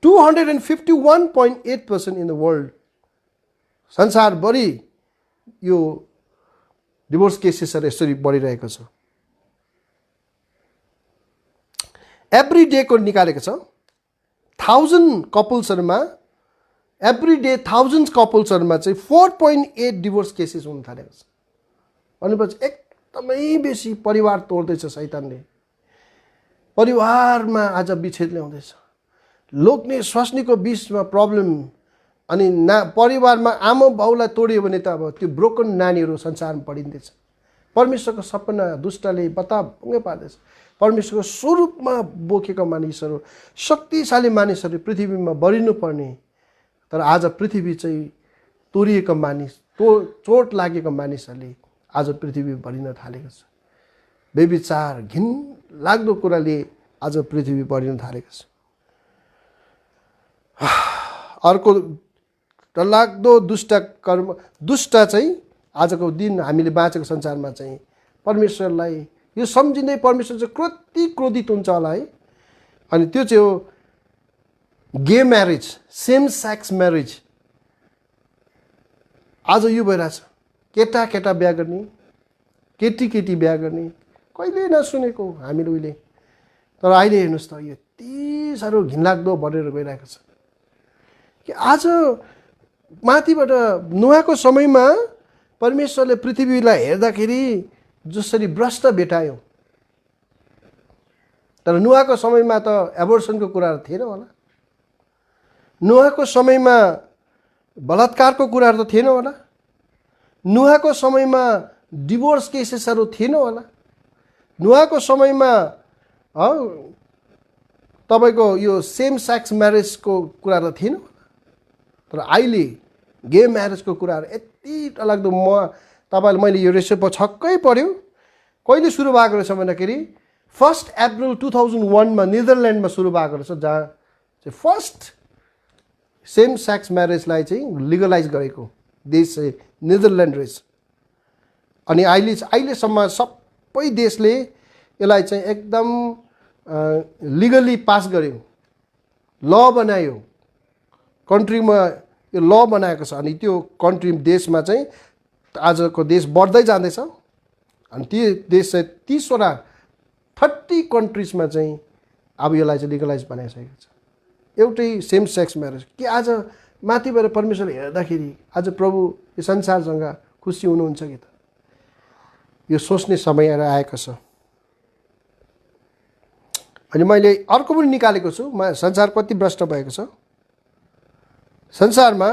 251.8% इन द वर्ल्ड। संसारभरि यो डिभोर्स केसेसहरू यसरी बढिरहेको छ। एभ्री डे को निकालेको छ 1000 कपल्सहरूमा, एभ्री डे 1000 कपल्सहरूमा चाहिँ 4.8 डिभोर्स केसेस हुन थालेको छ। भनेपछि एकदमै बेसी परिवार तोड्दैछ शैतानले, परिवारमा आज विच्छेद ल्याउँदैछ, लोग्ने स्वास्नीको बिचमा प्रब्लम। अनि परिवारमा आमा बाउलाई तोड्यो भने त अब त्यो ब्रोकन नानीहरू संसारमा पढिँदैछ। परमेश्वरको सपना दुष्टले बताभुङ्गै पार्दैछ। परमेश्वरको स्वरूपमा बोकेका मानिसहरू, शक्तिशाली मानिसहरू पृथ्वीमा बढिनुपर्ने, तर आज पृथ्वी चाहिँ तोरिएका मानिस, चोट लागेका मानिसहरूले आज पृथ्वी बढिन थालेको छ। व्यभिचार घिन लाग्दो कुराले आज पृथ्वी बढिन थालेको छ। अर्को डरलाग्दो दुष्ट चाहिँ आजको दिन हामीले बाँचेको संसारमा चाहिँ परमेश्वरलाई यो सम्झिँदै परमेश्वर चाहिँ कति क्रोधित हुन्छ होला है। अनि त्यो चाहिँ हो गे म्यारेज, सेम सेक्स म्यारेज आज यो भइरहेछ। केटा केटा बिहा गर्ने, केटी केटी बिहा गर्ने, कहिले नसुनेको हामीले उहिले। तर अहिले हेर्नुहोस् त, यति साह्रो घिनलाग्दो बढेर गइरहेको छ कि आज माथिबाट नोआको समयमा परमेश्वरले पृथ्वीलाई हेर्दाखेरि जसरी भ्रष्ट भेटायो, तर नोआको समयमा त एबोर्सनको कुराहरू थिएन होला, नोआको समयमा बलात्कारको कुराहरू त थिएन होला, नोआको समयमा डिभोर्स केसेसहरू थिएन होला, नोआको समयमा तपाईँको यो सेम सेक्स म्यारेजको कुराहरू थिएन होला। तर अहिले गे म्यारेजको कुराहरू यति डरलाग्दो। तपाईँले मैले यो रेसिपी छक्कै पऱ्यो। कहिले सुरु भएको रहेछ भन्दाखेरि 1 अप्रिल 2001 नेदरल्यान्डमा सुरु भएको रहेछ, जहाँ चाहिँ फर्स्ट सेम सेक्स म्यारेजलाई चाहिँ लिगलाइज गरेको देश चाहिँ नेदरल्यान्ड रहेछ। अनि अहिलेसम्म सबै देशले यसलाई चाहिँ एकदम लिगली पास गर्यो, ल बनायो, कन्ट्रीमा यो ल बनाएको छ। अनि त्यो कन्ट्री देशमा चाहिँ आजको देश बढ्दै जाँदैछ। अनि ती देश चाहिँ 30 कन्ट्रिजमा चाहिँ अब यसलाई चाहिँ लिगलाइज बनाइसकेको छ, एउटै सेम सेक्स म्यारेज। कि आज माथिबाट परमेश्वरले हेर्दाखेरि आज प्रभु यो संसारसँग खुसी हुनुहुन्छ कि त, यो सोच्ने समय आएको छ। अनि मैले अर्को पनि निकालेको छु, संसार कति भ्रष्ट भएको छ। संसारमा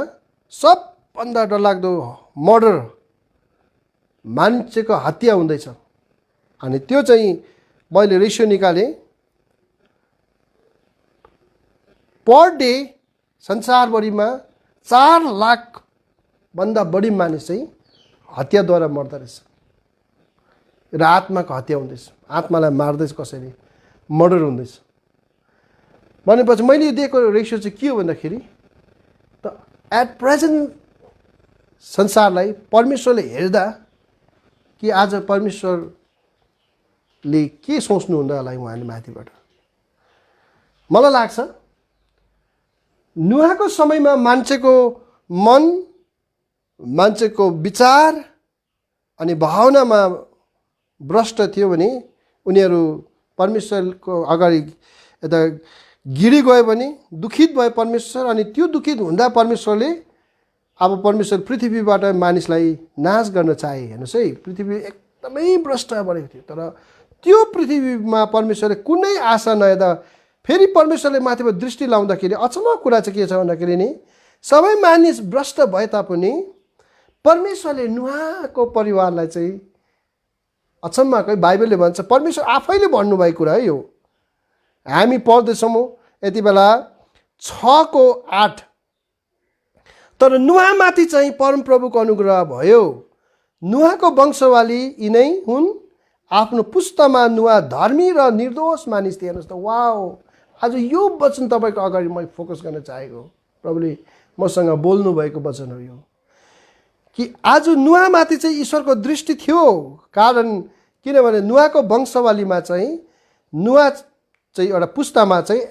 सबभन्दा डरलाग्दो मर्डर, मान्छेको हत्या हुँदैछ। अनि त्यो चाहिँ मैले रेसियो निकालेँ, पर डे संसारभरिमा 4 लाखभन्दा बढी मानिस चाहिँ हत्याद्वारा मर्दो रहेछ र आत्माको हत्या हुँदैछ, आत्मालाई मार्दैछ, कसैले मर्डर हुँदैछ। भनेपछि मैले यो दिएको रेसियो चाहिँ के हो भन्दाखेरि त एट प्रेजेन्ट संसारलाई परमेश्वरले हेर्दा कि आज परमेश्वरले के सोच्नुहुँदा होला उहाँले माथिबाट। मलाई लाग्छ नोआको समयमा मान्छेको मन, मान्छेको विचार अनि भावनामा भ्रष्ट थियो भने उनीहरू परमेश्वरको अगाडि यता गिरी गयो भने दुखित भयो परमेश्वर। अनि त्यो दुखित हुँदा परमेश्वरले अब परमेश्वर पृथ्वीबाट मानिसलाई नाश गर्न चाहे। हेर्नुहोस् है, पृथ्वी एकदमै भ्रष्ट बनेको थियो, तर त्यो पृथ्वीमा परमेश्वरले कुनै आशा नहेर्दा फेरि परमेश्वरले माथिबाट दृष्टि लाउँदाखेरि अचम्मको कुरा चाहिँ के छ भन्दाखेरि नि, सबै मानिस भ्रष्ट भए तापनि परमेश्वरले नोआको परिवारलाई चाहिँ अचम्मकै, बाइबलले भन्छ, परमेश्वर आफैले भन्नुभएको कुरा है यो। हामी पढ्दैछौँ यति बेला 6:8, तर नोआमाथि चाहिँ परमप्रभुको अनुग्रह भयो, नोआको वंशवाली यिनै हुन्, आफ्नो पुस्तामा नोआ धर्मी र निर्दोष मानिस थिए। हेर्नुहोस् त, वाओ, आज यो वचन तपाईँको अगाडि मैले फोकस गर्न चाहेको, प्रभुले मसँग बोल्नु भएको वचन हो यो, कि आज नोआमाथि चाहिँ ईश्वरको दृष्टि थियो। कारण किनभने नोआको वंशवालीमा चाहिँ नोआ चाहिँ एउटा पुस्तामा चाहिँ,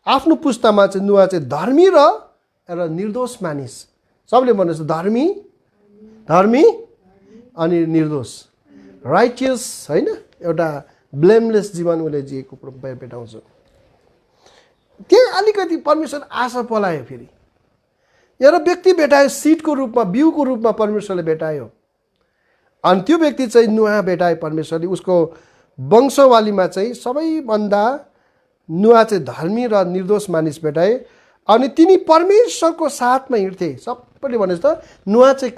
आफ्नो पुस्तामा चाहिँ नोआ चाहिँ धर्मी र निर्दोष मानिस। सबले भन्नुहोस् धर्मी, धर्मी अनि निर्दोष, राइटियस होइन, एउटा ब्लेमलेस जीवन उसले जिएको भेटाउँछ। त्यो अलिकति परमेश्वर आशा पलायो। फेरि एउटा व्यक्ति भेटायो, सिडको रूपमा, बिउको रूपमा परमेश्वरले भेटायो। अनि त्यो व्यक्ति चाहिँ नोआ भेटायो परमेश्वरले। उसको वंशवालीमा चाहिँ सबैभन्दा नोआ चाहिँ धर्मी र निर्दोष मानिस भेटाए। अनि तिनी परमेश्वरको साथमा हिँड्थे। सबैले भनेस् त नोआ चाहिँ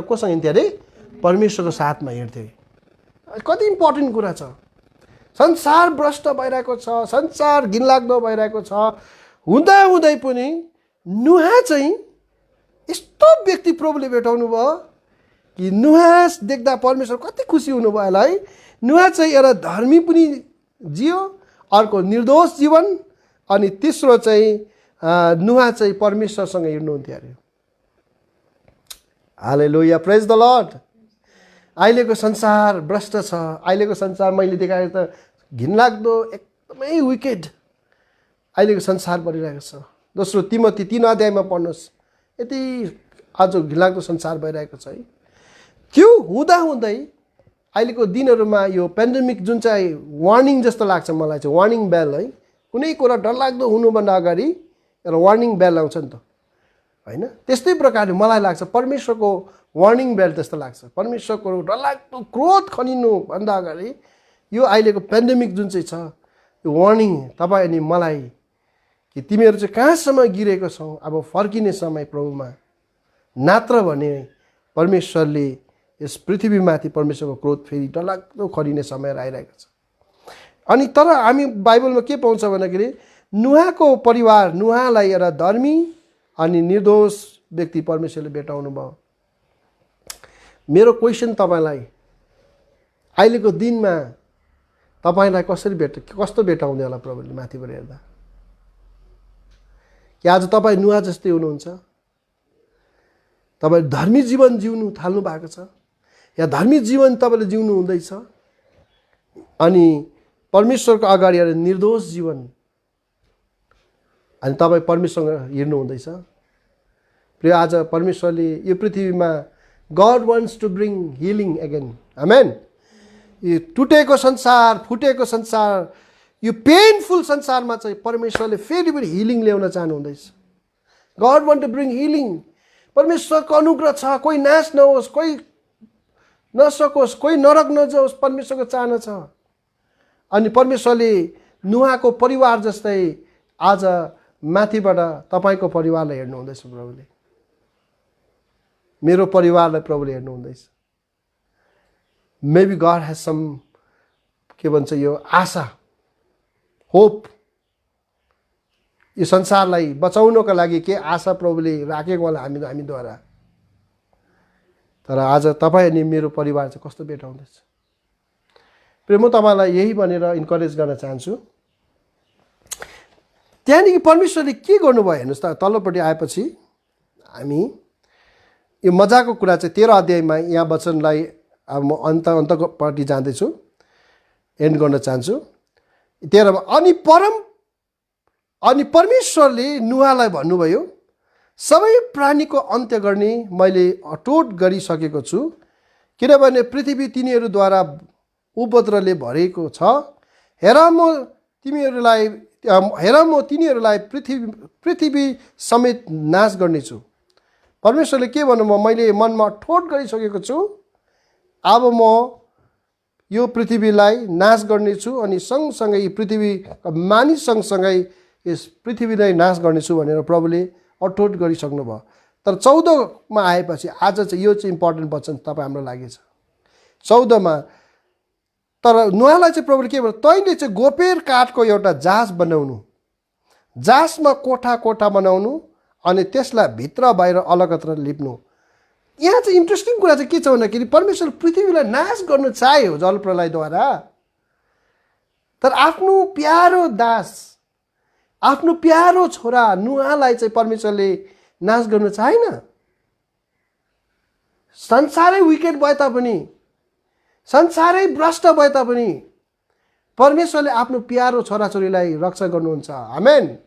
कोसँग हिँड्थे अरे? परमेश्वरको साथमा हिँड्थे। कति इम्पोर्टेन्ट कुरा छ। संसार भ्रष्ट भइरहेको छ, संसार घिनलाग्दो भइरहेको छ, हुँदै पनि नोआ चाहिँ यस्तो व्यक्ति प्रभुले भेटाउनु भयो कि नोआ देख्दा परमेश्वर कति खुसी हुनुभयो होला है। नोआ चाहिँ एउटा धर्मी पनि जियो, अर्को निर्दोष जीवन, अनि तेस्रो चाहिँ नोआ चाहिँ परमेश्वरसँग हिँड्नुहुन्थ्यो अरे। हालेलुया, प्रेज द लर्ड। अहिलेको संसार भ्रष्ट छ। अहिलेको संसार मैले देखाएको त घिनलाग्दो, एकदमै विकेड अहिलेको संसार बनिरहेको छ। दोस्रो तिमोथी 3 अध्यायमा पढ्नुहोस्। यति आज घिनलाग्दो संसार भइरहेको छ है। त्यो हुँदाहुँदै अहिलेको दिनहरूमा यो पेन्डेमिक जुन चाहिँ वार्निङ जस्तो लाग्छ मलाई चाहिँ, वार्निङ बेल है। कुनै कुरा डरलाग्दो हुनुभन्दा अगाडि एउटा वार्निङ बेल आउँछ नि त होइन। त्यस्तै प्रकारले मलाई लाग्छ परमेश्वरको वार्निङ बेल त्यस्तो लाग्छ। परमेश्वरको डरलाग्दो क्रोध खनिनुभन्दा अगाडि यो अहिलेको पेन्डेमिक जुन चाहिँ छ यो वार्निङ तपाईँ अनि मलाई कि तिमीहरू चाहिँ कहाँसम्म गिरेको छौ, अब फर्किने समय प्रभुमा, नत्र भने परमेश्वरले यस पृथ्वीमाथि परमेश्वरको क्रोध फेरि डरलाग्दो खरिने समय आइरहेको छ। अनि तर हामी बाइबलमा के पाउँछ भन्दाखेरि नुहाको परिवार, नुहालाई एउटा धर्मी अनि निर्दोष व्यक्ति परमेश्वरले भेटाउनु भयो। मेरो क्वेसन तपाईँलाई, अहिलेको दिनमा तपाईँलाई कस्तो भेटाउँदै होला प्रभुले माथिबाट हेर्दा? कि आज तपाईँ नुहा जस्तै हुनुहुन्छ? तपाईँ धर्मी जीवन जिउनु थाल्नु भएको छ या धर्मी जीवन तपाईँले जिउनु हुँदैछ अनि परमेश्वरको अगाडि एउटा निर्दोष जीवन अनि तपाईँ परमेश्वरसँग हिँड्नु हुँदैछ? प्रिय, आज परमेश्वरले यो पृथ्वीमा God wants to bring healing again. आमेन। यो टुटेको संसार, फुटेको संसार, यो पेनफुल संसारमा चाहिँ परमेश्वरले फेरि पनि हिलिङ ल्याउन चाहनुहुँदैछ। God want to bring healing. परमेश्वरको अनुग्रह छ, कोही नाश नहोस्, कोही नसकोस्, कोही नरक नजाओस्, परमेश्वरको चाहना छ। अनि परमेश्वरले नुहाको परिवार जस्तै आज माथिबाट तपाईँको परिवारलाई हेर्नु हुँदैछ प्रभुले। मेरो परिवारलाई प्रभुले हेर्नु हुँदैछ। मेबी गॉड हैज सम के भन्छ यो आशा, होप। यो संसारलाई बचाउनको लागि के आशा प्रभुले राखेको होला हामीद्वारा। तर आज तपाईँ अनि मेरो परिवार चाहिँ कस्तो भेटाउँदैछ? प्रिय, म तपाईँलाई यही भनेर इन्करेज गर्न चाहन्छु। त्यहाँदेखि परमेश्वरले के गर्नुभयो हेर्नुहोस् त, तल्लोपट्टि आएपछि हामी यो मजाको कुरा चाहिँ 13 अध्यायमा यहाँ वचनलाई अब म अन्तपट्टि जाँदैछु, एन्ड गर्न चाहन्छु। 13मा अनि परमेश्वरले नुहालाई भन्नुभयो, सबै प्राणीको अन्त्य गर्ने मैले अटोट गरिसकेको छु, किनभने पृथ्वी तिनीहरूद्वारा उपद्रवले भरेको छ। हेर म तिनीहरूलाई पृथ्वी समेत नाश गर्नेछु। परमेश्वरले के भन्नुभयो? मैले मनमा ठोट गरिसकेको छु, अब म यो पृथ्वीलाई नाश गर्नेछु अनि सँगसँगै पृथ्वीका मानिस सँगसँगै यस पृथ्वीलाई नाश गर्नेछु भनेर प्रभुले अठोट गरिसक्नुभयो। तर 14मा आएपछि आज चाहिँ यो चाहिँ इम्पोर्टेन्ट वचन तपाईँ हाम्रो लागि छ। 14मा तर नुहालाई चाहिँ प्रभुले के भन्नु? तैँले चाहिँ गोपेर काठको एउटा जाँच बनाउनु, जाँचमा कोठा कोठा बनाउनु अनि त्यसलाई भित्र बाहिर अलगत्र लिप्नु। यहाँ चाहिँ इन्ट्रेस्टिङ कुरा चाहिँ के छ भन्दाखेरि परमेश्वर पृथ्वीलाई नाश गर्नु चाह्यो जलप्रलयद्वारा, तर आफ्नो प्यारो दास, आफ्नो प्यारो छोरा नुहालाई चाहिँ परमेश्वरले नाश गर्नु चाहेन। संसारै विकेट भए तापनि, संसारै भ्रष्ट भए तापनि परमेश्वरले आफ्नो प्यारो छोराछोरीलाई रक्षा गर्नुहुन्छ। आमेन।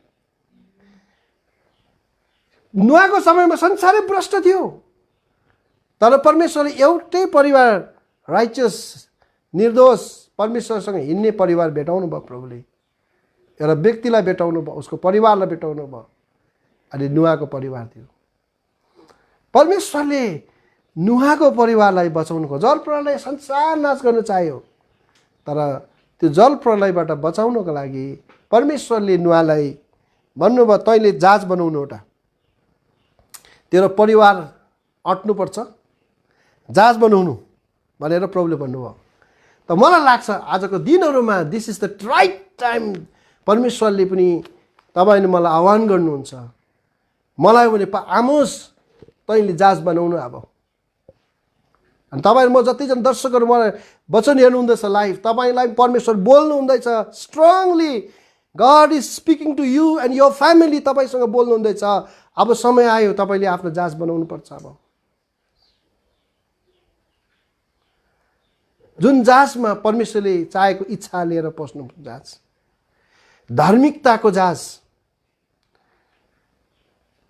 नुहाको समयमा संसारै भ्रष्ट थियो, तर परमेश्वरले एउटै परिवार, राइचस, निर्दोष, परमेश्वरसँग हिँड्ने परिवार भेटाउनु भयो प्रभुले। एउटा व्यक्तिलाई भेटाउनु भयो, उसको परिवारलाई भेटाउनु भयो। अनि नुहाको परिवार थियो। परमेश्वरले नुहाको परिवारलाई बचाउनुको, जल प्रलय संसार नाश गर्न चाह्यो, तर त्यो जल प्रलयबाट बचाउनको लागि परमेश्वरले नुहालाई भन्नुभयो, तैँले जाँच बनाउनु एउटा, तेरो परिवार अट्नुपर्छ, जाँच बनाउनु भनेर प्रभुले भन्नुभयो। त मलाई लाग्छ आजको दिनहरूमा this is the right time. परमेश्वरले पनि तपाईँ अनि मलाई आह्वान गर्नुहुन्छ, मलाई भने आमोस तैँले जाँच बनाउनु। अब अनि तपाईँ म जतिजना दर्शकहरू मलाई वचन हेर्नुहुँदैछ लाइभ, तपाईँलाई परमेश्वर बोल्नु हुँदैछ strongly. God is speaking to you and your family. तपाईँसँग बोल्नु हुँदैछ, अब समय आयो तपाईँले आफ्नो जाँच बनाउनु पर्छ। अब जुन जाँचमा परमेश्वरले चाहेको इच्छा लिएर पस्नु, जाँच, धार्मिकताको जाँच,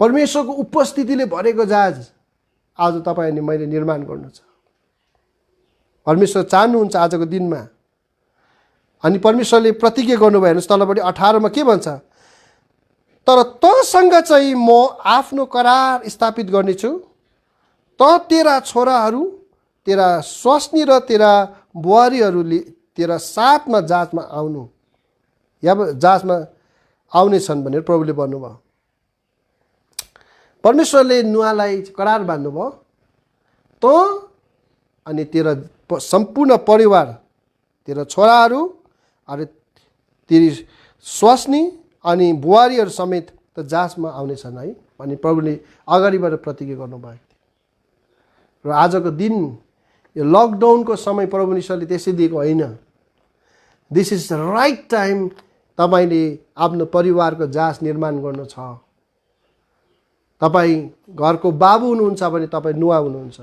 परमेश्वरको उपस्थितिले भरेको जहाज आज तपाईँ अनि मैले निर्माण गर्नु छ। परमेश्वर चाहनुहुन्छ आजको दिनमा। अनि परमेश्वरले प्रतिज्ञा गर्नुभयो हेर्नुहोस् तलपट्टि 18 मा के भन्छ, तर तँसँग चाहिँ म आफ्नो करार स्थापित गर्नेछु, त तेरा छोराहरू, तेरा स्वास्नी र तेरा बुहारीहरूले तेरा साथमा जहाजमा आउनु, या जहाजमा आउनेछन् भनेर प्रभुले भन्नुभयो। परमेश्वरले नुहालाई करार बान्नुभयो, त अनि तेरा सम्पूर्ण परिवार, तेरा छोराहरू अरे तेरी स्वास्नी अनि बुहारीहरू समेत त जहाजमा आउनेछन् है अनि प्रभुले अगाडिबाट प्रतिज्ञा गर्नुभएको थियो। र आजको दिन यो लकडाउनको समय परमेश्वरले त्यसै दिएको होइन। This is the right time तपाईँले आफ्नो परिवारको जहाज निर्माण गर्नु छ। तपाईँ घरको बाबु हुनुहुन्छ भने तपाईँ नुहा हुनुहुन्छ।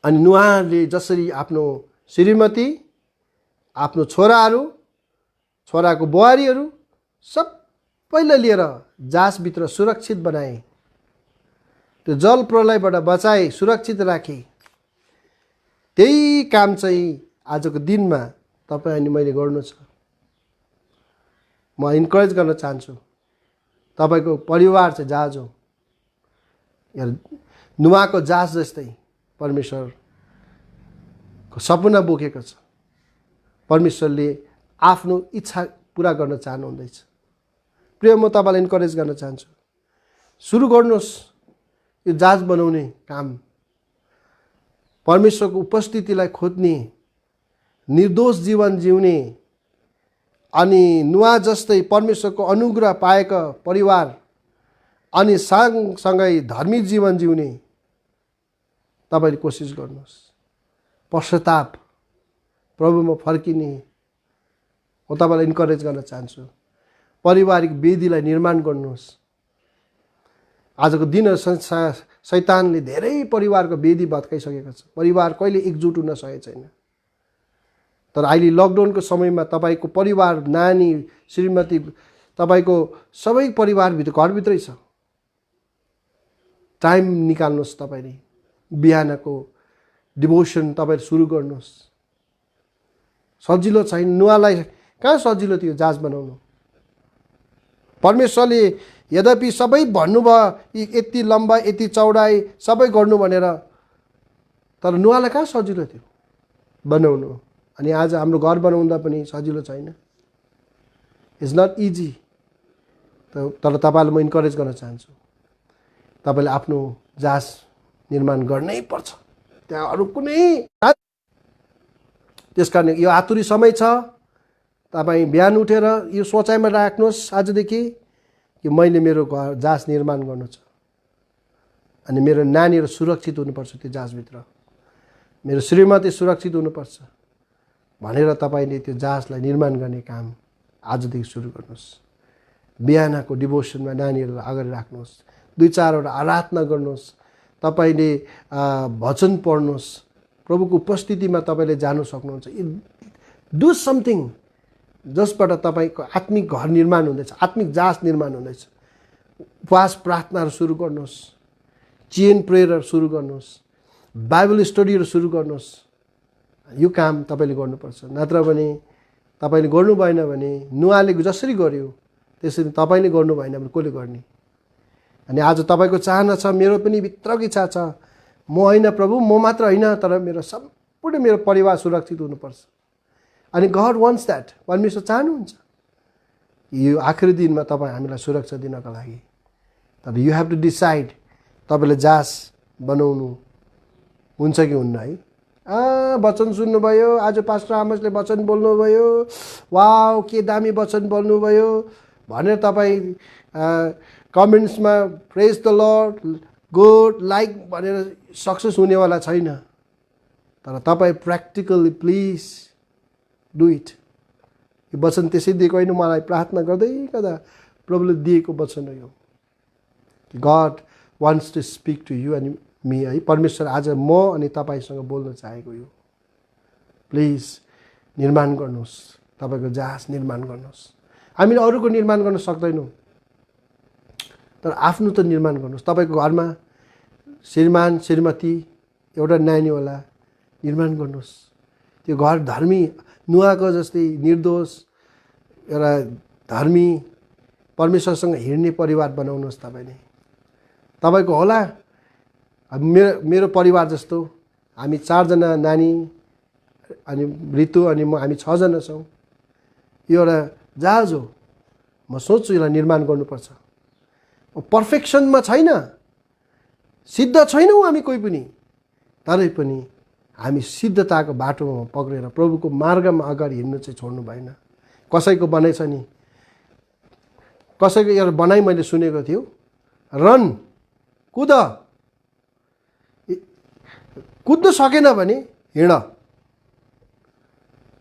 अनि नुहाले जसरी आफ्नो श्रीमती, आफ्नो छोराहरू, छोराको बुहारीहरू सबैलाई लिएर जहाजभित्र सुरक्षित बनाए, त्यो जल प्रलयबाट बचाए, सुरक्षित राखे। त्यही काम चाहिँ आजको दिनमा तपाईँ अनि मैले गर्नु छ। म इन्करेज गर्न चाहन्छु, तपाईँको परिवार चाहिँ जहाज हो। नुहाको जहाज जस्तै परमेश्वरको सपना बोकेको छ। परमेश्वरले आफ्नो इच्छा पुरा गर्न चाहनुहुँदैछ। प्रिय, म तपाईँलाई इन्करेज गर्न चाहन्छु, सुरु गर्नुहोस् यो जहाज बनाउने काम। परमेश्वरको उपस्थितिलाई खोज्ने, निर्दोष जीवन जिउने अनि नुहा जस्तै परमेश्वरको अनुग्रह पाएका परिवार अनि सँगसँगै धार्मिक जीवन जिउने तपाईँले कोसिस गर्नुहोस्। पश्चाताप, प्रभुमा फर्किने म तपाईँलाई इन्करेज गर्न चाहन्छु। पारिवारिक वेदीलाई निर्माण गर्नुहोस्। आजको दिन शैतानले धेरै परिवारको वेदी भत्काइसकेको छ। परिवार कहिले एकजुट हुन सकेको छैन। तर अहिले लकडाउनको समयमा तपाईँको परिवार, नानी, श्रीमती, तपाईँको सबै परिवारभित्र घरभित्रै छ। टाइम निकाल्नुहोस्। तपाईँले बिहानको डिभोसन तपाईँले सुरु गर्नुहोस्। सजिलो छैन, नुहालाई कहाँ सजिलो थियो जहाज बनाउनु। परमेश्वरले यद्यपि सबै भन्नुभयो यति लम्बा यति चौडाइ सबै गर्नु भनेर, तर नुहालाई कहाँ सजिलो थियो बनाउनु। अनि आज हाम्रो घर बनाउँदा पनि सजिलो छैन। It's not easy. तर तपाईँलाई म इन्करेज गर्न चाहन्छु, तपाईँले आफ्नो जहाज निर्माण गर्नै पर्छ। त्यहाँ अरू कुनै, त्यस कारण यो आतुरी समय छ। तपाईँ बिहान उठेर यो सोचाइमा राख्नुहोस् आजदेखि कि मैले मेरो घर जहाज निर्माण गर्नु छ अनि मेरो नानीहरू सुरक्षित हुनुपर्छ त्यो जहाजभित्र, मेरो श्रीमती सुरक्षित हुनुपर्छ भनेर तपाईँले त्यो जहाजलाई निर्माण गर्ने काम आजदेखि सुरु गर्नुहोस्। बिहानको डिभोसनमा नानीहरूलाई अगाडि राख्नुहोस्। 2-4 आराधना गर्नुहोस्। तपाईँले भजन पढ्नुहोस्। प्रभुको उपस्थितिमा तपाईँले जानु सक्नुहुन्छ। डु समथिङ जसबाट तपाईँको आत्मिक घर निर्माण हुँदैछ, आत्मिक जहाज निर्माण हुँदैछ। उपवास प्रार्थनाहरू सुरु गर्नुहोस्। चेन प्रेयरहरू सुरु गर्नुहोस्। बाइबल स्टडीहरू सुरु गर्नुहोस्। यो काम तपाईँले गर्नुपर्छ। नत्र भने तपाईँले गर्नु भएन भने नुहाले जसरी गर्यो त्यसरी तपाईँले गर्नु भएन भने कसले गर्ने। अनि आज तपाईँको चाहना छ, मेरो पनि भित्रको इच्छा छ, म होइन प्रभु, म मात्र होइन तर मेरो सम्पूर्ण मेरो परिवार सुरक्षित हुनुपर्छ। अनि गड वान्ट्स द्याट। परमेश्वर चाहनुहुन्छ यो आखिरी दिनमा तपाईँ हामीलाई सुरक्षा दिनको लागि। तर यु हेभ टु डिसाइड तपाईँले जहाज बनाउनु हुन्छ कि हुन्न है। वचन सुन्नुभयो, आज पास्टर आमसले वचन बोल्नुभयो, वाउ के दामी वचन बोल्नुभयो भनेर तपाईँ कमेन्ट्समा प्रेज द लर्ड, गुड, लाइक भनेर सक्सेस हुनेवाला छैन। तर तपाईँ प्र्याक्टिकली प्लिज डु इट। यो वचन त्यसै दिएको होइन, मलाई प्रार्थना गर्दै गर्दा प्रभुले दिएको वचन हो यो। God wants to speak to you and me है। परमेश्वर आज म अनि तपाईँसँग बोल्न चाहेको यो। प्लिज निर्माण गर्नुहोस्, तपाईँको जहाज निर्माण गर्नुहोस्। हामीले अरूको निर्माण गर्न सक्दैनौँ। तर आफ्नो त निर्माण गर्नुहोस्। तपाईँको घरमा श्रीमान श्रीमती एउटा नानी होला, निर्माण गर्नुहोस्। त्यो घर धर्मी नुहाको जस्तै निर्दोष एउटा धर्मी परमेश्वरसँग हिँड्ने परिवार बनाउनुहोस्। तपाईँको होला मेरो परिवार जस्तो हामी 4 जना नानी अनि ऋतु अनि म, हामी 6 जना छौँ। यो एउटा जहाज हो। म सोच्छु यसलाई निर्माण गर्नुपर्छ। पर्फेक्सनमा छैन, सिद्ध छैनौँ हामी कोही पनि, तरै पनि हामी सिद्धताको बाटोमा पक्रेर प्रभुको मार्गमा अगाडि हिँड्नु चाहिँ छोड्नु भएन। कसैको बनाइ छ नि, कसैको एउटा बनाइ मैले सुनेको थियो, रन कुद, कुद्नु सकेन भने हिँड,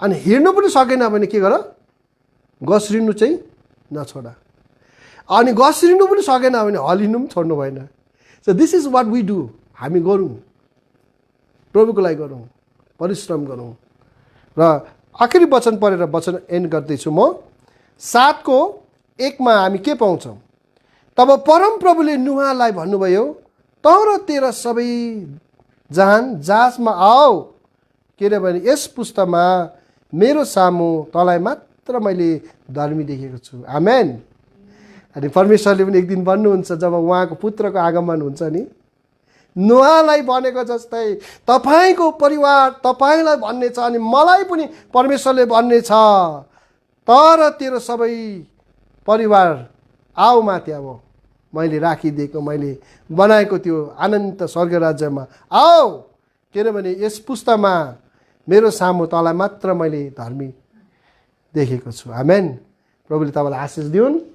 अनि हिँड्नु पनि सकेन भने के गर, घस्रिनु चाहिँ नछोड, अनि घस्रिनु पनि सकेन भने हलिनु पनि छोड्नु भएन। So this is what we do. हामी गरौँ, प्रभुको लागि गरौँ, परिश्रम गरौँ। र आखिरी वचन पढेर वचन एन्ड गर्दैछु म। 7:1 हामी के पाउँछौँ? तब परम प्रभुले नुहालाई भन्नुभयो, तर तेरा सबै जहान जहाजमा आओ, किनभने यस पुस्तामा मेरो सामु तँलाई मात्र मैले धर्मी देखेको छु। आमेन। अनि परमेश्वरले पनि एक दिन भन्नुहुन्छ, जब उहाँको पुत्रको आगमन हुन्छ नि, नुहालाई भनेको जस्तै तपाईँको परिवार तपाईँलाई भन्ने छ, अनि मलाई पनि परमेश्वरले भन्ने छ, तर तेरो सबै परिवार आऊ माथि, अब मैले राखिदिएको, मैले बनाएको त्यो अनन्त स्वर्ग राज्यमा आओ, किनभने यस पुस्तामा मेरो सामु तँलाई मात्र मैले धर्मी देखेको छु। आमेन। प्रभुले तपाईँलाई आशिष दिउन्।